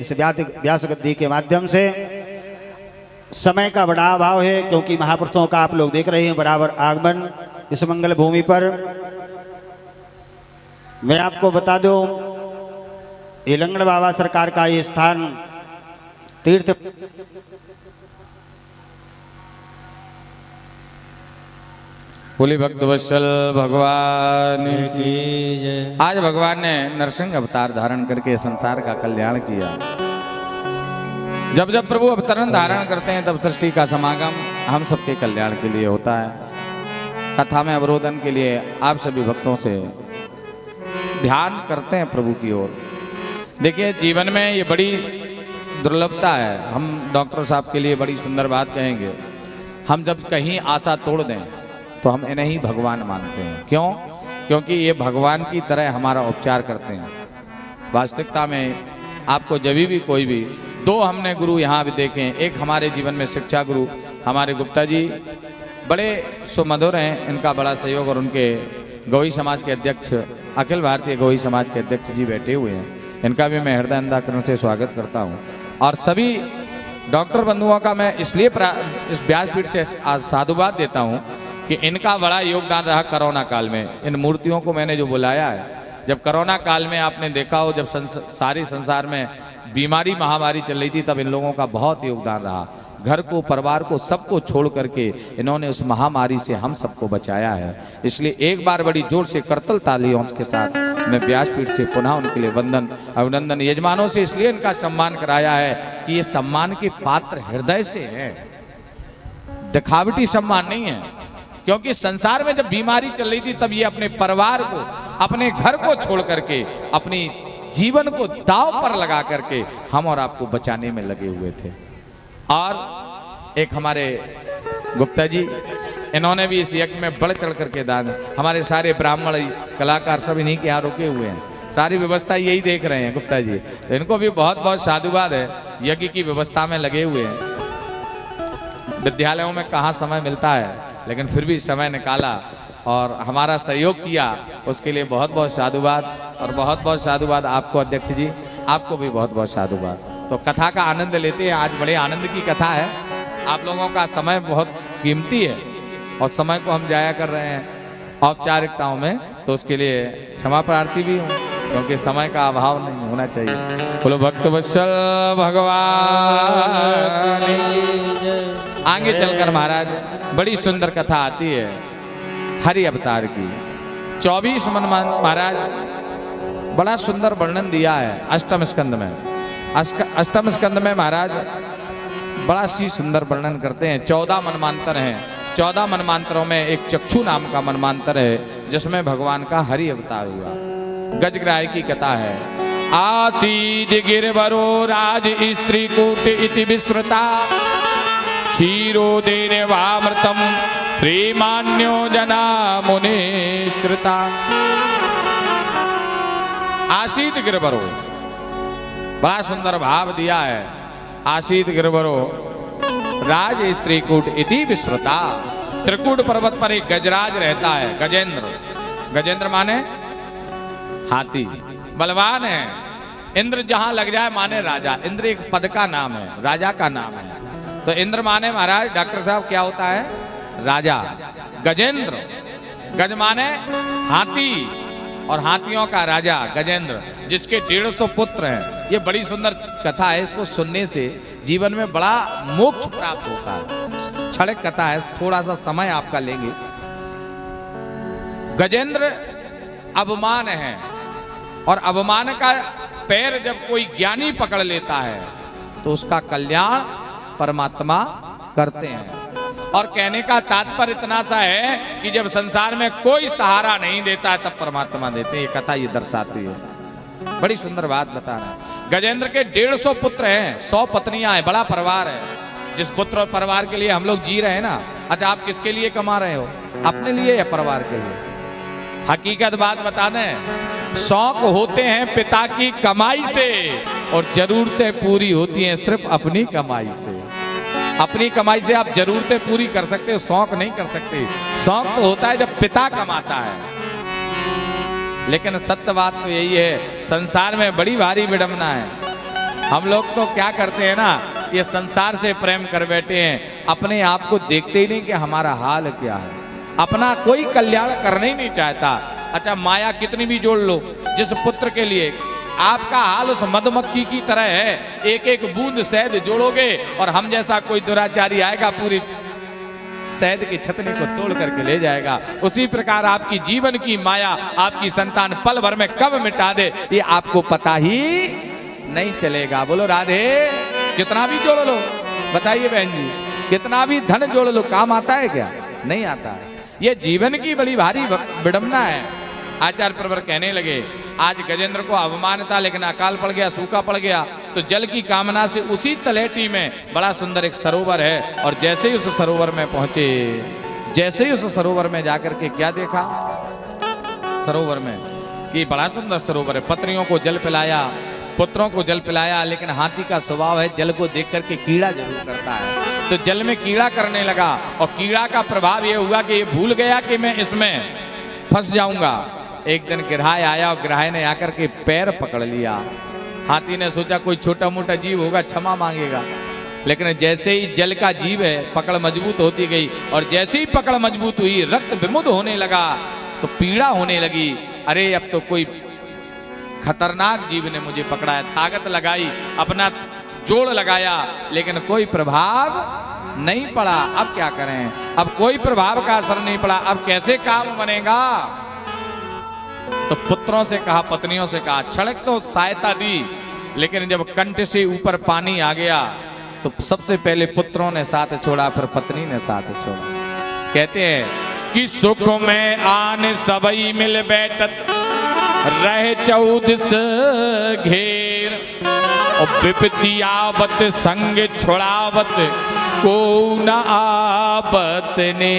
इस व्यास गद्दी के माध्यम से। समय का बड़ा अभाव है क्योंकि महापुरुषों का आप लोग देख रहे हैं बराबर आगमन इस मंगल भूमि पर। मैं आपको बता दूं, ये लंगड़ बाबा सरकार का ये स्थान तीर्थ बोली भक्त वत्सल भगवान की जय। आज भगवान ने नरसिंह अवतार धारण करके संसार का कल्याण किया। जब जब प्रभु अवतरण धारण करते हैं तब सृष्टि का समागम हम सबके कल्याण के लिए होता है। कथा में अवरोधन के लिए आप सभी भक्तों से ध्यान करते हैं प्रभु की ओर। देखिए, जीवन में ये बड़ी दुर्लभता है। हम डॉक्टर साहब के लिए बड़ी सुंदर बात कहेंगे, हम जब कहीं आशा तोड़ दें तो हम इन्हें ही भगवान मानते हैं। क्यों? क्योंकि ये भगवान की तरह हमारा उपचार करते हैं। वास्तविकता में आपको जब भी कोई भी दो हमने गुरु यहाँ भी देखे हैं। एक हमारे जीवन में शिक्षा गुरु हमारे गुप्ता जी बड़े सुमधुर हैं, इनका बड़ा सहयोग, और उनके गवई समाज के अध्यक्ष अखिल भारतीय गवई समाज के अध्यक्ष जी बैठे हुए हैं, इनका भी मैं हृदय अंतःकरण से स्वागत करता हूँ। और सभी डॉक्टर बंधुओं का मैं इसलिए इस व्यासपीठ से साधुवाद देता हूँ कि इनका बड़ा योगदान रहा कोरोना काल में। इन मूर्तियों को मैंने जो बुलाया है, जब कोरोना काल में आपने देखा हो, जब सारे संसार में बीमारी महामारी चल रही थी, तब इन लोगों का बहुत योगदान रहा। घर को, परिवार को, सबको छोड़ करके इन्होंने उस महामारी से हम सबको बचाया है। इसलिए एक बार बड़ी जोर से करतल तालियों के साथ मैं व्यासपीठ से पुनः उनके लिए वंदन अभिनंदन। यजमानों से इसलिए इनका सम्मान कराया है कि ये सम्मान के पात्र हृदय से है, दिखावटी सम्मान नहीं है। क्योंकि संसार में जब बीमारी चल रही थी तब ये अपने परिवार को, अपने घर को छोड़ करके, अपनी जीवन को दांव पर लगा करके हम और आपको बचाने में लगे हुए थे। और एक हमारे गुप्ता जी, इन्होंने भी इस यज्ञ में बढ़ चढ़ करके दान। हमारे सारे ब्राह्मण कलाकार सब इन्हीं के यहाँ रुके हुए हैं, सारी व्यवस्था यही देख रहे हैं गुप्ता जी, तो इनको भी बहुत बहुत साधुवाद है। यज्ञ की व्यवस्था में लगे हुए हैं। विद्यालयों में कहाँ समय मिलता है, लेकिन फिर भी समय निकाला और हमारा सहयोग किया, उसके लिए बहुत बहुत साधुवाद। और बहुत बहुत साधुवाद आपको अध्यक्ष जी, आपको भी बहुत बहुत साधुवाद। तो कथा का आनंद लेते हैं। आज बड़े आनंद की कथा है। आप लोगों का समय बहुत कीमती है और समय को हम जाया कर रहे हैं औपचारिकताओं में, तो उसके लिए क्षमा प्रार्थी भी हूँ, क्योंकि समय का अभाव नहीं होना चाहिए। बोलो भक्त वत्सल भगवान। आगे चलकर महाराज बड़ी सुंदर कथा आती है हरि अवतार की। 24 मन महाराज बड़ा सुंदर वर्णन दिया है अष्टम स्कंद में। अष्टम स्कंद में महाराज बड़ा सी सुंदर वर्णन करते हैं। 14 मनमांतर हैं। 14 मनमांतरों में एक चक्षु नाम का मनमांतर है, जिसमें भगवान का हरि अवतार हुआ। गजग्राह की कथा है। आसीद गिरवरो राज स्त्री कूट इति विस्मृता क्षीरोदेन वामृतम श्रीमान्यो जना मुनिश्रुता। आसीत गिरवरो, बड़ा सुंदर भाव दिया है। आसीत गिरवरो राज स्त्रीकूट इति विस्मृता। त्रिकूट पर्वत पर एक गजराज रहता है, गजेंद्र। गजेंद्र माने हाथी, बलवान है। इंद्र जहां लग जाए माने राजा। इंद्र एक पद का नाम है, राजा का नाम है। तो इंद्र माने महाराज डॉक्टर साहब क्या होता है? राजा। गजेंद्र, गज माने हाथी और हाथियों का राजा गजेंद्र, जिसके 150 पुत्र हैं। ये बड़ी सुंदर कथा है। इसको सुनने से जीवन में बड़ा मोक्ष प्राप्त होता है। क्षणिक कथा है, थोड़ा सा समय आपका लेंगे। गजेंद्र अवमान है, और अवमान का पैर जब कोई ज्ञानी पकड़ लेता है तो उसका कल्याण परमात्मा करते हैं। और कहने का तात्पर्य इतना सा है कि जब संसार में कोई सहारा नहीं देता है तब परमात्मा देते हैं। ये कथा ये दर्शाती है। बड़ी सुंदर बात बता रहे हैं। गजेंद्र के 150 पुत्र हैं, 100 पत्नियां हैं, बड़ा परिवार है। जिस पुत्र और परिवार के लिए हम लोग जी रहे हैं ना, अच्छा आप किसके लिए कमा रहे हो? अपने लिए या परिवार के लिए? हकीकत बात बता दें, शौक होते हैं पिता की कमाई से और जरूरतें पूरी होती हैं सिर्फ अपनी कमाई से। अपनी कमाई से आप जरूरतें पूरी कर सकते हो, शौक नहीं कर सकते। शौक तो होता है जब पिता कमाता है। लेकिन सत्य बात तो यही है, संसार में बड़ी भारी विडंबना है। हम लोग तो क्या करते हैं ना, ये संसार से प्रेम कर बैठे हैं, अपने आप को देखते ही नहीं कि हमारा हाल क्या है, अपना कोई कल्याण करना ही नहीं चाहता। अच्छा, माया कितनी भी जोड़ लो, जिस पुत्र के लिए आपका हाल उस मधुमक्खी की तरह है, एक एक बूंद शहद जोड़ोगे और हम जैसा कोई दुराचारी आएगा पूरी शहद की छतनी को तोड़ करके ले जाएगा। उसी प्रकार आपकी जीवन की माया आपकी संतान पल भर में कब मिटा दे ये आपको पता ही नहीं चलेगा। बोलो राधे। कितना भी जोड़ लो, बताइए बहन जी, कितना भी धन जोड़ लो, काम आता है क्या? नहीं आता है। ये जीवन की बड़ी भारी विडंबना है। आचार्य प्रवर कहने लगे, आज गजेंद्र को अवमान था, लेकिन अकाल पड़ गया, सूखा पड़ गया, तो जल की कामना से उसी तलेटी में बड़ा सुंदर एक सरोवर है, और जैसे ही उस सरोवर में पहुंचे, जैसे ही उस सरोवर में जाकर के क्या देखा, सरोवर में कि बड़ा सुंदर सरोवर है, पत्नियों को जल पिलाया, पुत्रों को जल पिलाया, लेकिन हाथी का स्वभाव है जल को देख करके कीड़ा जरूर करता है, तो जल में कीड़ा करने लगा, और कीड़ा का प्रभाव ये हुआ कि ये भूल गया कि मैं इसमें फंस जाऊंगा। एक दिन गिरहाय आया और गिरहाय ने आकर के पैर पकड़ लिया। हाथी ने सोचा कोई छोटा मोटा जीव होगा, क्षमा मांगेगा, लेकिन जैसे ही जल का जीव है, पकड़ मजबूत होती गई, और जैसे ही पकड़ मजबूत हुई, रक्त विमुद होने लगा, तो पीड़ा होने लगी। अरे अब तो कोई खतरनाक जीव ने मुझे पकड़ा है। ताकत लगाई, अपना जोड़ लगाया, लेकिन कोई प्रभाव नहीं पड़ा। अब क्या करें? अब कोई प्रभाव का असर नहीं पड़ा, अब कैसे काम बनेगा? तो पुत्रों से कहा, पत्नियों से कहा, क्षणिक तो सहायता दी, लेकिन जब कंठ से ऊपर पानी आ गया तो सबसे पहले पुत्रों ने साथ छोड़ा, फिर पत्नी ने साथ छोड़ा। कहते हैं कि सुख में आन सबई मिल बैठत रहे 14 घेर, और विपत्ति आवत संग छुड़ावत को न आवत ने,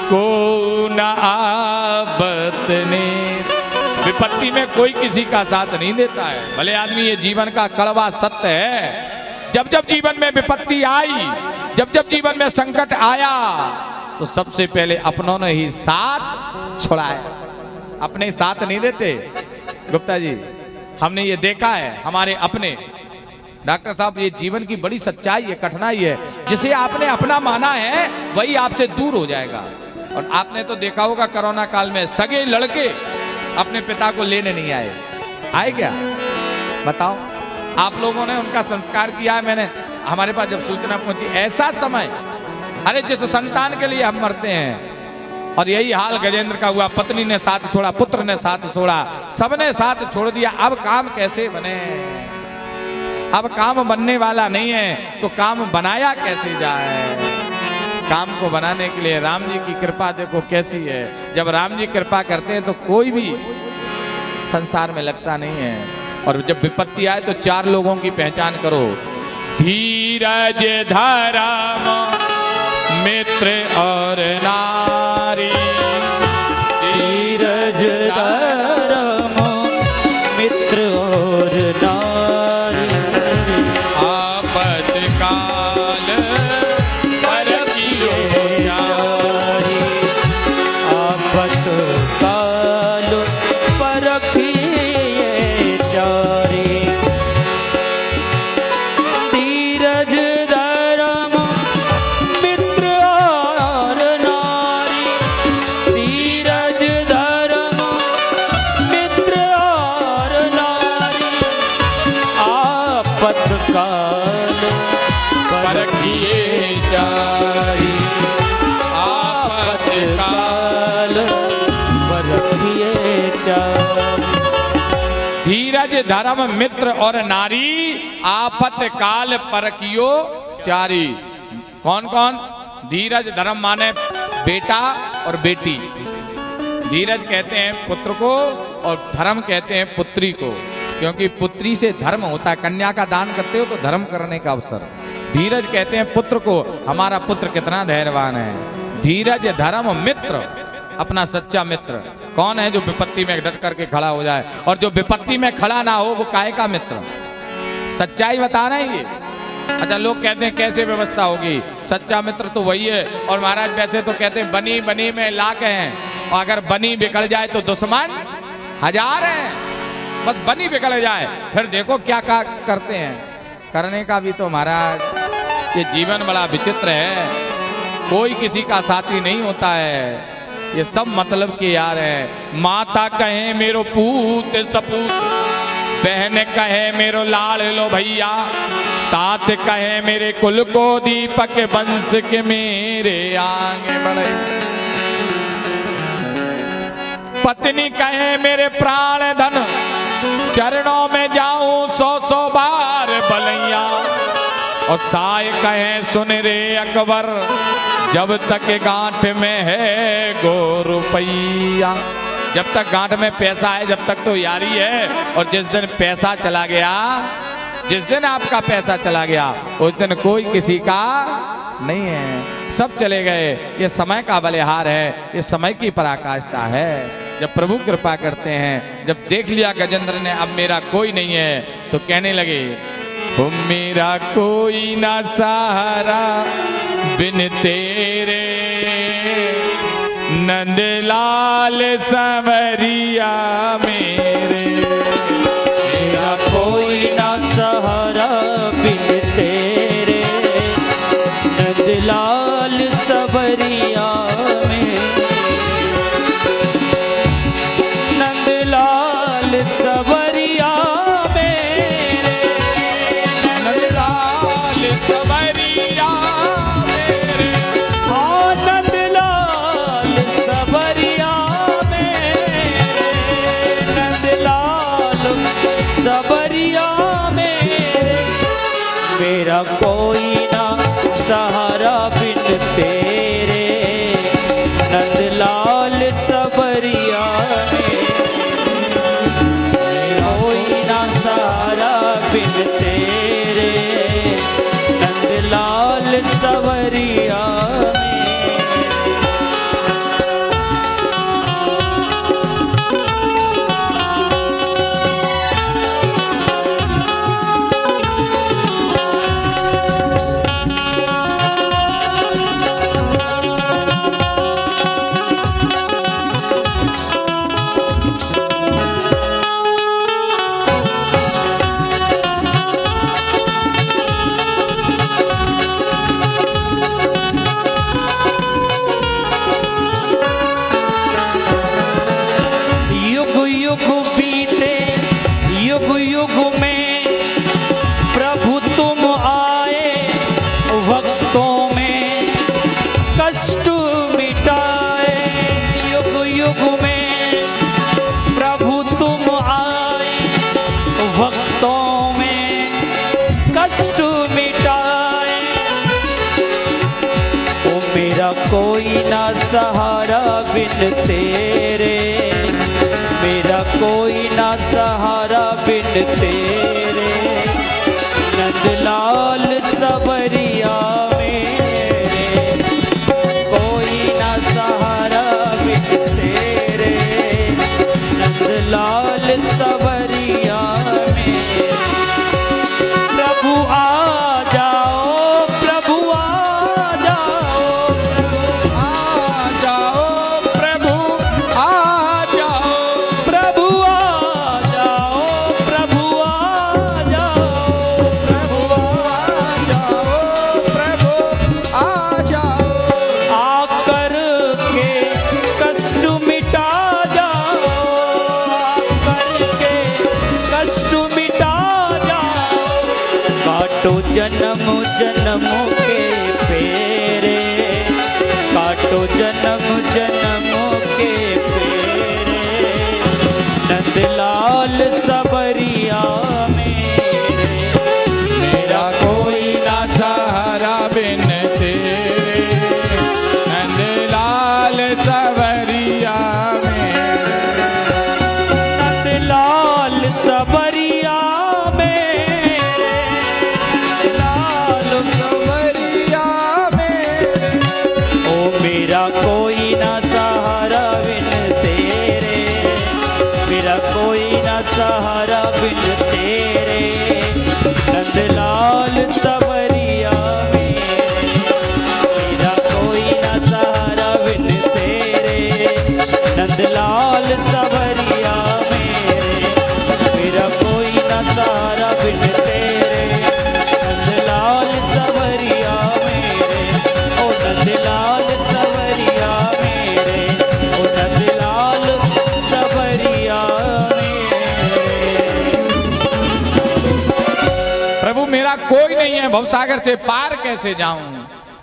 को न आवत ने। विपत्ति में कोई किसी का साथ नहीं देता है, भले आदमी, ये जीवन का कड़वा सत्य है। जब जब जीवन में विपत्ति आई, जब जब जीवन में संकट आया, तो सबसे पहले अपनों ने ही साथ छुड़ाया, अपने साथ नहीं देते। गुप्ता जी, हमने ये देखा है, हमारे अपने डॉक्टर साहब, ये जीवन की बड़ी सच्चाई है, कठिनाई है। जिसे आपने अपना माना है वही आपसे दूर हो जाएगा। और आपने तो देखा होगा कोरोना काल में सगे लड़के अपने पिता को लेने नहीं आए, आए क्या? बताओ, आप लोगों ने उनका संस्कार किया। मैंने, हमारे पास जब सूचना पहुंची, ऐसा समय, अरे जिस संतान के लिए हम मरते हैं, और यही हाल गजेंद्र का हुआ। पत्नी ने साथ छोड़ा, पुत्र ने साथ छोड़ा, सबने साथ छोड़ दिया। अब काम कैसे बने? अब काम बनने वाला नहीं है, तो काम बनाया कैसे जाए? काम को बनाने के लिए राम जी की कृपा देखो कैसी है। जब राम जी कृपा करते हैं तो कोई भी संसार में लगता नहीं है। और जब विपत्ति आए तो 4 लोगों की पहचान करो, धीरज धर्म मित्र और नारी, धीरज धर्म मित्र और नारी, आपत काल परखियो नारी, आपत काल परखिए चारी। धीरज धर्म मित्र और नारी, धीरज धर्म मित्र और नारी, आपत काल परखिए चारी, आपत काल परखिए चारी। धीरज धर्म मित्र और नारी, आफत काल परखियो चारी। कौन कौन? धीरज धर्म माने बेटा और बेटी। धीरज कहते हैं पुत्र को, और धर्म कहते हैं पुत्री को, क्योंकि पुत्री से धर्म होता है। कन्या का दान करते हो तो धर्म करने का अवसर। धीरज कहते हैं पुत्र को, हमारा पुत्र कितना धैर्यवान है। धीरज धर्म मित्र, अपना सच्चा मित्र कौन है? जो विपत्ति में डट करके खड़ा हो जाए, और जो विपत्ति में खड़ा ना हो वो काहे का मित्र? सच्चाई बता रहे हैं ये। अच्छा, लोग कहते हैं कैसे व्यवस्था होगी? सच्चा मित्र तो वही है। और महाराज वैसे तो कहते हैं बनी बनी में लाख हैं, और अगर बनी बिगड़ जाए तो दुश्मन 1000 हैं। बस बनी बिगड़ जाए, फिर देखो क्या करते हैं। करने का भी तो महाराज ये जीवन बड़ा विचित्र है, कोई किसी का साथी नहीं होता है, ये सब मतलब के यार है। माता कहे मेरो पूत सपूत, बहन कहे मेरो लाड़ लो भैया, तात कहे मेरे कुल को दीपक, वंश के मेरे आगे बढ़े, पत्नी कहे मेरे प्राण धन, चरणों में जाऊं 100 बार बलैया, और साय कहे सुन रे अकबर, जब तक गांठ में है गो रुपैया। जब तक गांठ में पैसा है, जब तक तो यारी है, और जिस दिन पैसा चला गया, जिस दिन आपका पैसा चला गया, उस दिन कोई किसी का नहीं है, सब चले गए। ये समय का बलिहार है, ये समय की पराकाष्ठा है। जब प्रभु कृपा करते हैं, जब देख लिया गजेंद्र ने अब मेरा कोई नहीं है, तो कहने लगे हो मेरा कोई ना सहारा बिन तेरे, नंदलाल संवरिया मेरे, मेरा कोई ना सहारा बिन तेरे, नंदलाल संवरिया में, नंदलाल संवरिया मेरे, नंदलाल संवरिया मेरे, नंदलाल संवरिया मेरे, नंदलाल संवरिया मेरे, मेरा कोई ना सहारा बिन तेरे, नंदलाल संवरिया कोई ना सहारा बिन तेरे, नंदलाल संवरिया कोई ना सहारा बिन तेरे, मेरा कोई ना सहारा बिन तेरे, नंदलाल संवरिया मेरे, कोई ना सहारा बिन तेरे, नंदलाल संवरिया मेरे, प्रभु आ जाओ, प्रभु आ जाओ, जन्म जन्म के फेरे, काटो जन्म जन्म के फेरे, नंदलाल संवरिया मेरे, मेरा कोई ना सहारा बिन तेरे, नंदलाल संवरिया मेरे, नंदलाल संवरिया कोई ना सहारा बिन तेरे, मेरा कोई ना सहारा बिन बिन तेरे नंदलाल सवरिया मेरे ओ नंदलाल सवरिया मेरे ओ नंदलाल सवरिया मेरे। प्रभु मेरा कोई नहीं है, भवसागर से पार कैसे जाऊं।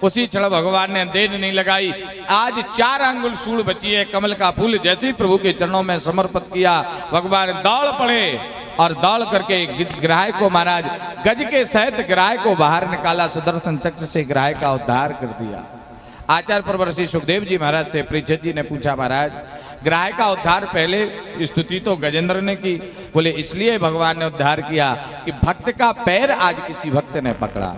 उसी क्षण भगवान ने देर नहीं लगाई, आज 4 अंगुल सूढ़ बची है, कमल का फूल जैसे ही प्रभु के चरणों में समर्पित किया, भगवान दौड़ पड़े और दौड़ करके ग्राह को महाराज गज के सहित ग्राह को बाहर निकाला, सुदर्शन चक्र से ग्राह का उद्धार कर दिया। आचार्य प्रवर श्री सुखदेव जी महाराज से परीक्षित जी ने पूछा, महाराज ग्राह का उद्धार पहले स्तुति तो गजेंद्र ने की, बोले इसलिए भगवान ने उद्धार किया कि भक्त का पैर आज किसी भक्त ने पकड़ा।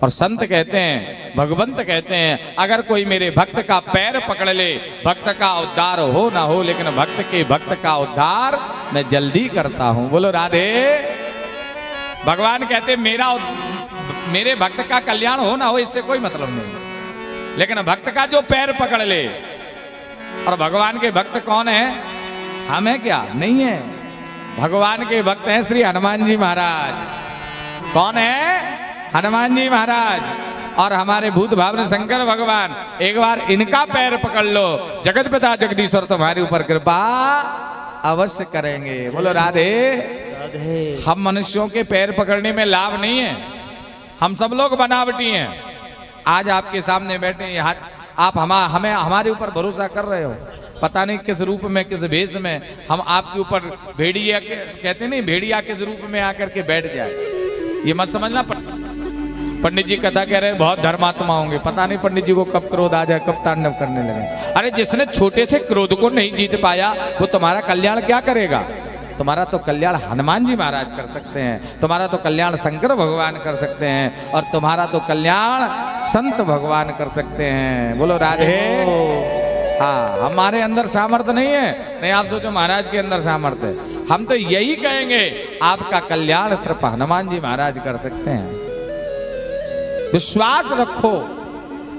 और संत कहते हैं, भगवंत कहते हैं, अगर कोई मेरे भक्त का पैर पकड़ ले, भक्त का उद्धार हो ना हो, लेकिन भक्त का उद्धार मैं जल्दी करता हूं। बोलो राधे। भगवान कहते मेरे भक्त का कल्याण हो ना हो इससे कोई मतलब नहीं, लेकिन भक्त का जो पैर पकड़ ले। और भगवान के भक्त कौन है? हम है क्या? नहीं है। भगवान के भक्त हैं श्री हनुमान जी महाराज। कौन है? हनुमान जी महाराज। और हमारे भूत भावन शंकर भगवान, एक बार इनका पैर पकड़ लो, जगत पिता जगदीश्वर तुम्हारे ऊपर कृपा अवश्य करेंगे। बोलो राधे। हम मनुष्यों के पैर पकड़ने में लाभ नहीं है, हम सब लोग बनावटी हैं। आज आपके सामने बैठे हैं, आप हमें हमारे ऊपर भरोसा कर रहे हो, पता नहीं किस रूप में, किस भेष में हम आपके ऊपर भेड़िया कहते नहीं, भेड़िया किस रूप में आकर के बैठ जाए, ये मत समझना। पंडित जी कथा कह रहे बहुत धर्मात्मा होंगे, पता नहीं पंडित जी को कब क्रोध आ जाए, कब तांडव करने लगे। अरे जिसने छोटे से क्रोध को नहीं जीत पाया वो तुम्हारा कल्याण क्या करेगा? तुम्हारा तो कल्याण हनुमान जी महाराज कर सकते हैं, तुम्हारा तो कल्याण शंकर भगवान कर सकते हैं, और तुम्हारा तो कल्याण संत भगवान कर सकते हैं। बोलो राधे। हाँ, हमारे अंदर सामर्थ्य नहीं है, नहीं आप सोचो महाराज के अंदर सामर्थ्य है। हम तो यही कहेंगे आपका कल्याण सिर्फ हनुमान जी महाराज कर सकते हैं। विश्वास रखो।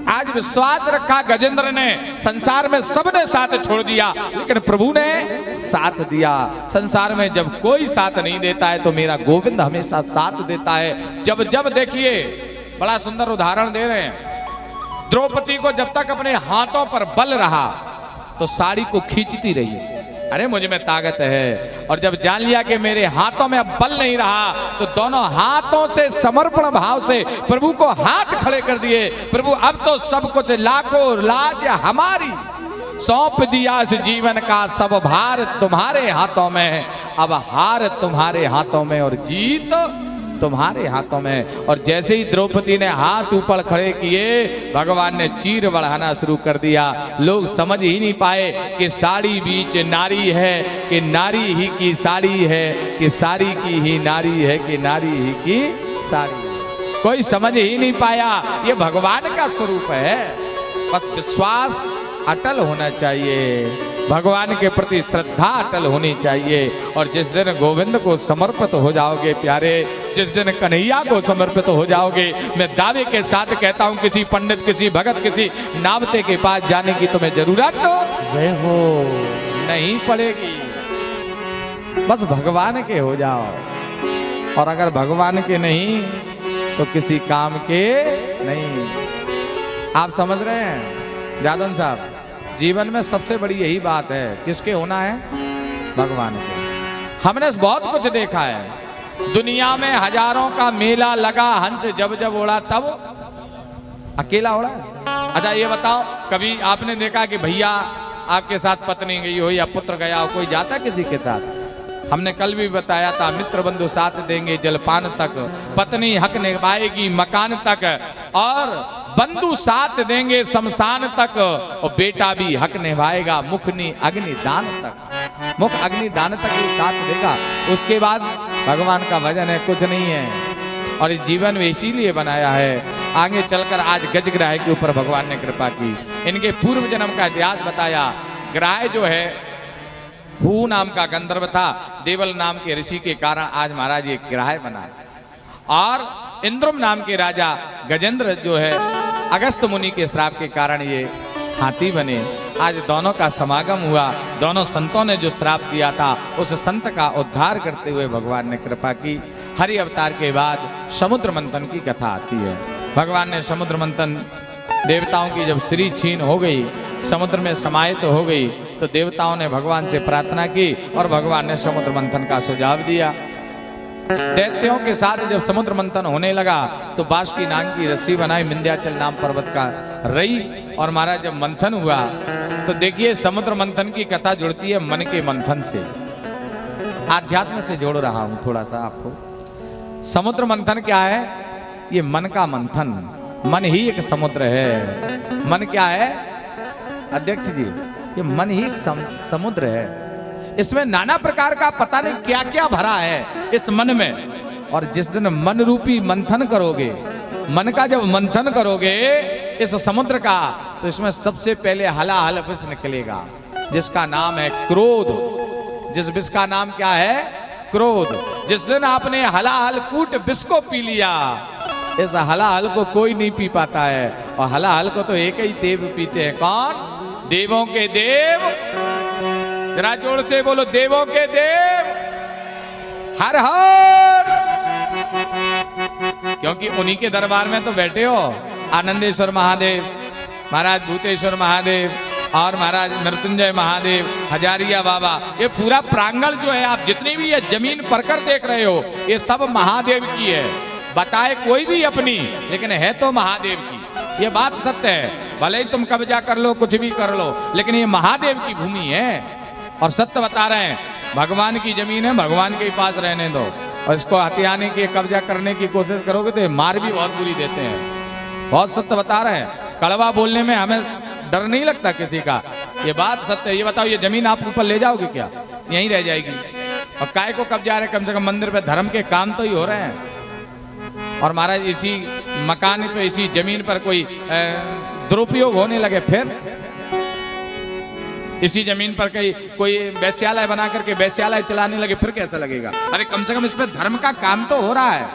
आज विश्वास रखा गजेंद्र ने, संसार में सबने साथ छोड़ दिया, लेकिन प्रभु ने साथ दिया। संसार में जब कोई साथ नहीं देता है तो मेरा गोविंद हमेशा साथ देता है। जब जब देखिए, बड़ा सुंदर उदाहरण दे रहे हैं, द्रौपदी को जब तक अपने हाथों पर बल रहा तो साड़ी को खींचती रही, अरे मुझ में ताकत है। और जब जान लिया कि मेरे हाथों में अब बल नहीं रहा तो दोनों हाथों से समर्पण भाव से प्रभु को हाथ खड़े कर दिए। प्रभु अब तो सब कुछ लाखों लाज हमारी, सौंप दिया इस जीवन का सब भार तुम्हारे हाथों में, अब हार तुम्हारे हाथों में और जीत तुम्हारे हाथों में। और जैसे ही द्रौपदी ने हाथ ऊपर खड़े किए, भगवान ने चीर बढ़ाना शुरू कर दिया। लोग समझ ही नहीं पाए कि साड़ी बीच नारी है, कि नारी ही की साड़ी है, कि साड़ी की ही नारी है, कि नारी ही की साड़ी। कोई समझ ही नहीं पाया, ये भगवान का स्वरूप है। बस विश्वास अटल होना चाहिए, भगवान के प्रति श्रद्धा अटल होनी चाहिए। और जिस दिन गोविंद को समर्पित हो जाओगे प्यारे, जिस दिन कन्हैया को समर्पित हो जाओगे, मैं दावे के साथ कहता हूं किसी पंडित, किसी भगत, किसी नावते के पास जाने की तुम्हें जरूरत तो नहीं पड़ेगी। बस भगवान के हो जाओ, और अगर भगवान के नहीं तो किसी काम के नहीं। आप समझ रहे हैं जादवन साहब? जीवन में सबसे बड़ी यही बात है, किसके होना है? भगवान के। हमने बहुत कुछ देखा है दुनिया में, हजारों का मेला लगा, हंस जब जब उड़ा तब अकेला उड़ा। अच्छा ये बताओ, कभी आपने देखा कि भैया आपके साथ पत्नी गई हो या पुत्र गया हो, कोई जाता किसी के साथ? हमने कल भी बताया था, मित्र बंधु साथ देंगे जलपान तक, पत्नी हक निभाएगी मकान तक, और बंधु साथ देंगे शमशान तक, और बेटा भी हक निभाएगा मुखनी अग्निदान तक। मुख अग्निदान तक ही साथ देगा, उसके बाद भगवान का भजन है, कुछ नहीं है। और इस जीवन में इसीलिए बनाया है। आगे चलकर आज गजग्राह के ऊपर भगवान ने कृपा की, इनके पूर्व जन्म का इतिहास बताया। ग्राह जो है हू नाम का गंधर्व था, देवल नाम के ऋषि के कारण आज महाराज ये ग्राह बना। और इंद्रम नाम के राजा गजेंद्र जो है अगस्त मुनि के श्राप के कारण ये हाथी बने। आज दोनों का समागम हुआ, दोनों संतों ने जो श्राप दिया था उस संत का उद्धार करते हुए भगवान ने कृपा की। हरि अवतार के बाद समुद्र मंथन की कथा आती है। भगवान ने समुद्र मंथन, देवताओं की जब श्री छीन हो गई, समुद्र में समाहित हो गई, तो देवताओं ने भगवान से प्रार्थना की और भगवान ने समुद्र मंथन का सुझाव दिया। दैत्यों के साथ जब समुद्र मंथन होने लगा तो बांस की नांग की रस्सी बनाई, विंध्याचल नाम पर्वत का रई, और महाराज जब मंथन हुआ तो देखिए समुद्र मंथन की कथा जुड़ती है मन के मंथन से। आध्यात्म से जोड़ रहा हूं थोड़ा सा आपको। समुद्र मंथन क्या है? ये मन का मंथन। मन ही एक समुद्र है। मन क्या है अध्यक्ष जी? ये मन ही एक समुद्र है। इसमें नाना प्रकार का पता नहीं क्या क्या भरा है इस मन में। और जिस दिन मन रूपी मंथन करोगे, मन का जब मंथन करोगे इस समुद्र का, तो इसमें सबसे पहले हलाहल विष निकलेगा, जिसका नाम है क्रोध। जिस विष का नाम क्या है? क्रोध। जिस दिन आपने हलाहल कूट विष को पी लिया, इस हलाहल को कोई नहीं पी पाता है, और हलाहल को तो एक ही देव पीते हैं। कौन? देवों के देव। जरा जोर से बोलो, देवों के देव हर हर। क्योंकि उन्हीं के दरबार में तो बैठे हो। आनंदेश्वर महादेव महाराज, भूतेश्वर महादेव और महाराज मृत्युंजय महादेव, हजारिया बाबा, ये पूरा प्रांगण जो है, आप जितनी भी ये जमीन परकर देख रहे हो, ये सब महादेव की है। बताए कोई भी अपनी, लेकिन है तो महादेव की। ये बात सत्य है। भले ही तुम कब्जा कर लो, कुछ भी कर लो, लेकिन ये महादेव की भूमि है। और सत्य बता रहे हैं, भगवान की जमीन है, भगवान के पास रहने दो। और इसको हथियाने की, कब्जा करने की कोशिश करोगे तो ये मार भी बहुत बुरी देते हैं। बहुत सत्य बता रहे हैं। कड़वा बोलने में हमें डर नहीं लगता किसी का। ये बात सत्य है। ये बताओ, ये जमीन आप ऊपर ले जाओगे क्या? यहीं रह जाएगी। और काय को कब्जा रहे? कम से कम मंदिर पे धर्म के काम तो ही हो रहे हैं। और महाराज इसी मकान पे, इसी जमीन पर कोई दुरुपयोग होने लगे, फिर इसी जमीन पर कोई वैश्यालय बना करके वैश्यालय चलाने लगे, फिर कैसा लगेगा? अरे कम से कम इस पर धर्म का काम तो हो रहा है।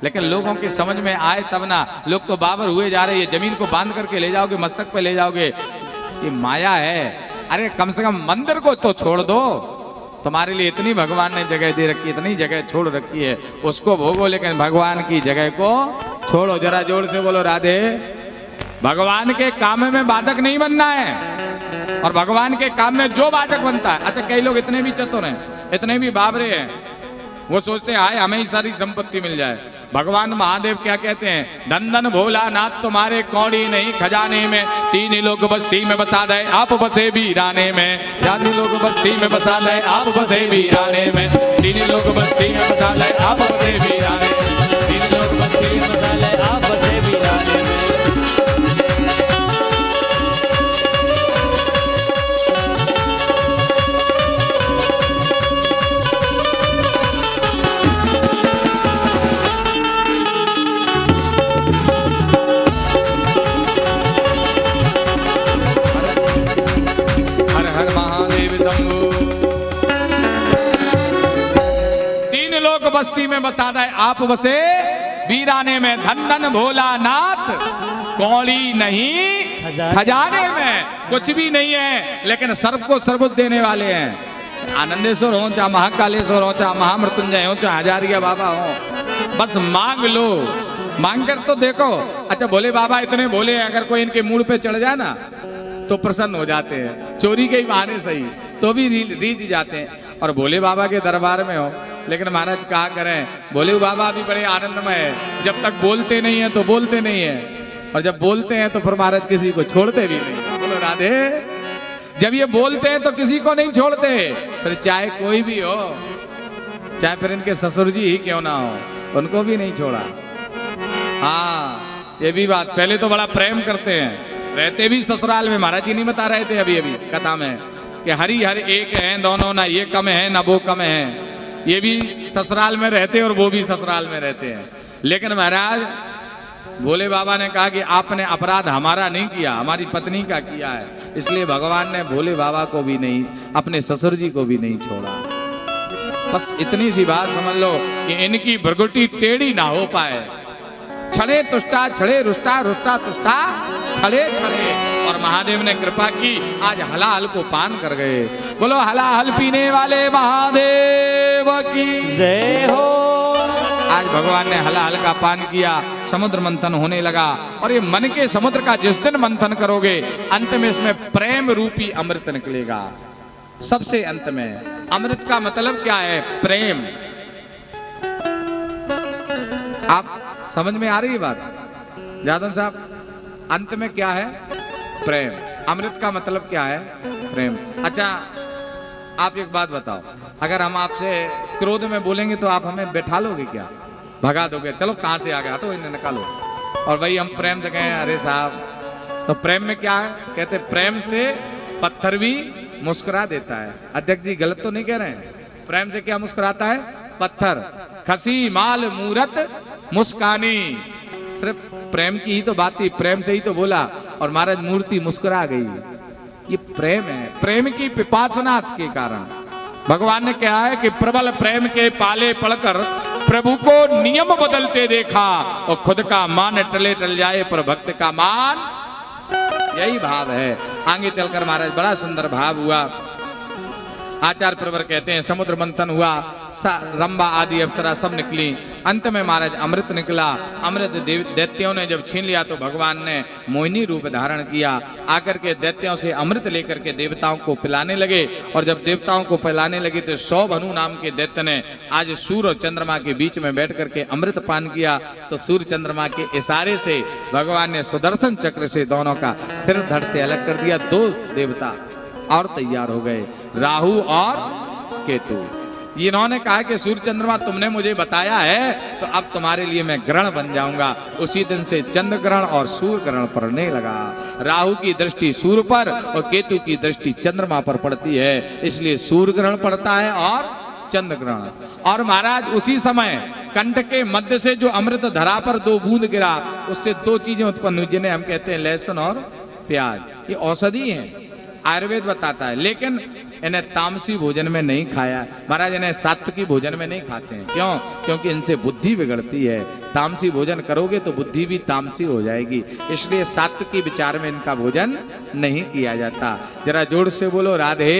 लेकिन लोगों की समझ में आए तब ना। लोग तो बाबर हुए जा रहे हैं। ये जमीन को बांध करके ले जाओगे, मस्तक पे ले जाओगे, ये माया है। अरे कम से कम मंदिर को तो छोड़ दो। तुम्हारे लिए इतनी भगवान ने जगह दे रखी, इतनी जगह छोड़ रखी है, उसको भोगो, लेकिन भगवान की जगह को छोड़ो। जरा जोर से बोलो राधे। भगवान के काम में बाधक नहीं बनना है, और भगवान के काम में जो बाधक बनता है। अच्छा, कई लोग इतने भी चतुर हैं, इतने भी बाबरे हैं, वो सोचते हैं हाय हमें ही सारी संपत्ति मिल जाए। भगवान महादेव क्या कहते हैं? धन धन भोला नाथ तुम्हारे कौड़ी नहीं खजाने में, तीन लोग बस्ती में बसा दे आप बसे वीराने में। तीन लोग बस्ती में बसा दे आप बसे वीराने में। तीन लोग बस्ती में बसा दे आप बसे वीराने में। तीन लोग बस्ती में बसा दे आप बसे वीराने में। बस्ती में बसा दे आप बसे वीराने में। धन धन भोला नाथ कौड़ी नहीं खजाने में। कुछ भी नहीं है, लेकिन सर्व को सर्वोच्च देने वाले हैं। आनंदेश्वर हो, चाहे महाकालेश्वर हो, चाहे महामृत्युंजय हो, चाहे हजारिया बाबा हो, बस मांग लो। मांग कर तो देखो। अच्छा, भोले बाबा इतने भोले, अगर कोई इनके मूड पे चढ़ जाए ना तो प्रसन्न हो जाते हैं। चोरी के ही बहाने सही तो भी रीझ जाते हैं। और भोले बाबा के दरबार में हो, लेकिन महाराज कहा करें, भोले बाबा भी बड़े आनंदमय है। जब तक बोलते नहीं है तो बोलते नहीं है, और जब बोलते हैं तो फिर महाराज किसी को छोड़ते भी नहीं। बोलो राधे। जब ये बोलते हैं तो किसी को नहीं छोड़ते, फिर चाहे कोई भी हो, चाहे फिर इनके ससुर जी ही क्यों ना हो, उनको भी नहीं छोड़ा। हाँ, ये भी बात। पहले तो बड़ा प्रेम करते हैं, रहते भी ससुराल में। महाराज जी नहीं बता रहे थे अभी अभी कथा में कि हरि हर एक है, दोनों ना ये कम है ना वो कम है। ये भी ससुराल में रहते और वो भी ससुराल में रहते हैं। लेकिन महाराज भोले बाबा ने कहा कि आपने अपराध हमारा नहीं किया, हमारी पत्नी का किया है। इसलिए भगवान ने भोले बाबा को भी नहीं, अपने ससुर जी को भी नहीं छोड़ा। बस इतनी सी बात समझ लो कि इनकी भ्रगुटी टेढ़ी ना हो पाए। छड़े तुष्टा छड़े रुष्टा, रुष्टा तुष्टा छड़े छड़े। और महादेव ने कृपा की, आज हलाहल को पान कर गए। बोलो हलाहल पीने वाले महादेव की जय हो। आज भगवान ने हल्का पान किया, समुद्र मंथन होने लगा। और ये मन के समुद्र का जिस दिन मंथन करोगे, अंत में इसमें प्रेम रूपी अमृत निकलेगा। सबसे अंत में अमृत का मतलब क्या है? प्रेम। आप समझ में आ रही है बात जादव साहब? अंत में क्या है? प्रेम। अमृत का मतलब क्या है? प्रेम। अच्छा, आप एक बात बताओ, अगर हम आपसे क्रोध में बोलेंगे तो आप हमें बैठा लोगे क्या? भगा दोगे? चलो कहां से आ गया, तो इन्हें निकालो। और भाई हम प्रेम से कहें अरे साहब, तो प्रेम में क्या है? कहते प्रेम से पत्थर भी मुस्कुरा देता है। अध्यक्ष जी गलत तो नहीं कह रहे हैं? प्रेम से क्या मुस्कुराता है? पत्थर। खसी माल मूरत मुस्कानी। सिर्फ प्रेम की ही तो बात थी, प्रेम से ही तो बोला और महाराज मूर्ति मुस्कुरा गई। ये प्रेम है। प्रेम की पिपासना के कारण भगवान ने कहा है कि प्रबल प्रेम के पाले पड़कर प्रभु को नियम बदलते देखा, और खुद का मान टले टल जाए पर भक्त का मान। यही भाव है। आगे चलकर महाराज बड़ा सुंदर भाव हुआ। आचार्य प्रवर कहते हैं समुद्र मंथन हुआ, रंबा आदि अप्सरा सब निकली, अंत में महाराज अमृत निकला। अमृत दैत्यों ने जब छीन लिया तो भगवान ने मोहिनी रूप धारण किया। आकर के दैत्यों से अमृत लेकर के देवताओं को पिलाने लगे। और जब देवताओं को पिलाने लगे तो सौभनु नाम के दैत्य ने आज सूर्य और चंद्रमा के बीच में बैठ करके अमृत पान किया। तो सूर्य चंद्रमा के इशारे से भगवान ने सुदर्शन चक्र से दोनों का सिर धड़ से अलग कर दिया। दो देवता और तैयार हो गए, राहु और केतु। इन्होंने कहा कि सूर्य चंद्रमा तुमने मुझे बताया है, तो अब तुम्हारे लिए मैं ग्रहण बन जाऊंगा। उसी दिन से चंद्र ग्रहण और सूर्य ग्रहण पड़ने लगा। राहु की दृष्टि सूर्य पर और केतु की दृष्टि चंद्रमा पर पड़ती है, इसलिए सूर्य ग्रहण पड़ता है और चंद्र ग्रहण। और महाराज उसी समय कंठ के मध्य से जो अमृत धरा पर 2 बूंद गिरा, उससे 2 चीजें उत्पन्न हुई, जिन्हें हम कहते हैं लहसुन और प्याज। ये औषधि है, आयुर्वेद बताता है। लेकिन इन्हें तामसी भोजन में नहीं खाया महाराज, इन्हें सात्विकी भोजन में नहीं खाते हैं। क्यों? क्योंकि इनसे बुद्धि बिगड़ती है। तामसी भोजन करोगे तो बुद्धि भी तामसी हो जाएगी, इसलिए सात्विकी विचार में इनका भोजन नहीं किया जाता। जरा जोर से बोलो राधे।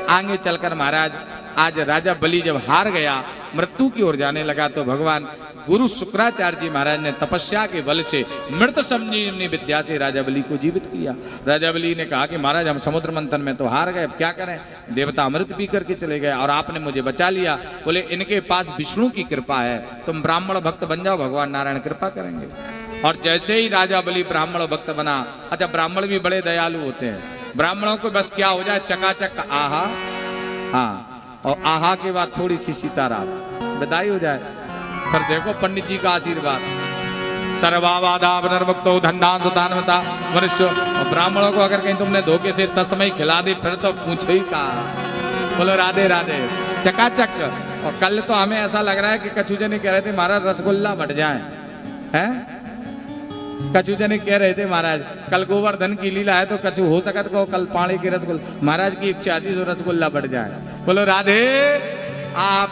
आगे चलकर महाराज आज राजा बलि जब हार गया, मृत्यु की ओर जाने लगा, तो भगवान गुरु शुक्राचार्य जी महाराज ने तपस्या के बल से मृत संजीवनी विद्या से राजा बलि को जीवित किया। राजा बलि ने कहा कि महाराज हम समुद्र मंथन में तो हार गए, अब क्या करें? देवता अमृत पी करके चले गए और आपने मुझे बचा लिया। बोले इनके पास विष्णु की कृपा है, तुम ब्राह्मण भक्त बन जाओ, भगवान नारायण कृपा करेंगे। और जैसे ही राजा बलि ब्राह्मण भक्त बना, अच्छा ब्राह्मण भी बड़े दयालु होते हैं, ब्राह्मणों को बस क्या हो जाए, चकाचक आहा, हाँ, और आहा के बाद थोड़ी सी सीताराम बधाई हो जाए। फिर देखो पंडित जी का आशीर्वाद, सर्वावादा पुनर्मुक्तो धन्दान सुतान्वता मनुष्य। और ब्राह्मणों को अगर कहीं तुमने धोखे से तस्मय खिला दी, फिर तो पूछो ही का। बोलो राधे राधे, चकाचक। और कल तो हमें ऐसा लग रहा है कि कछुजनी कह रहे थे महाराज रसगुल्ला बढ़ जाए, हैं? कछुजनी कह रहे थे महाराज कल गोवर्धन की लीला है, तो कछु हो सकत को कल पानी की रसगुल्ला। महाराज की इच्छा थी तो रसगुल्ला बढ़ जाए। बोलो राधे।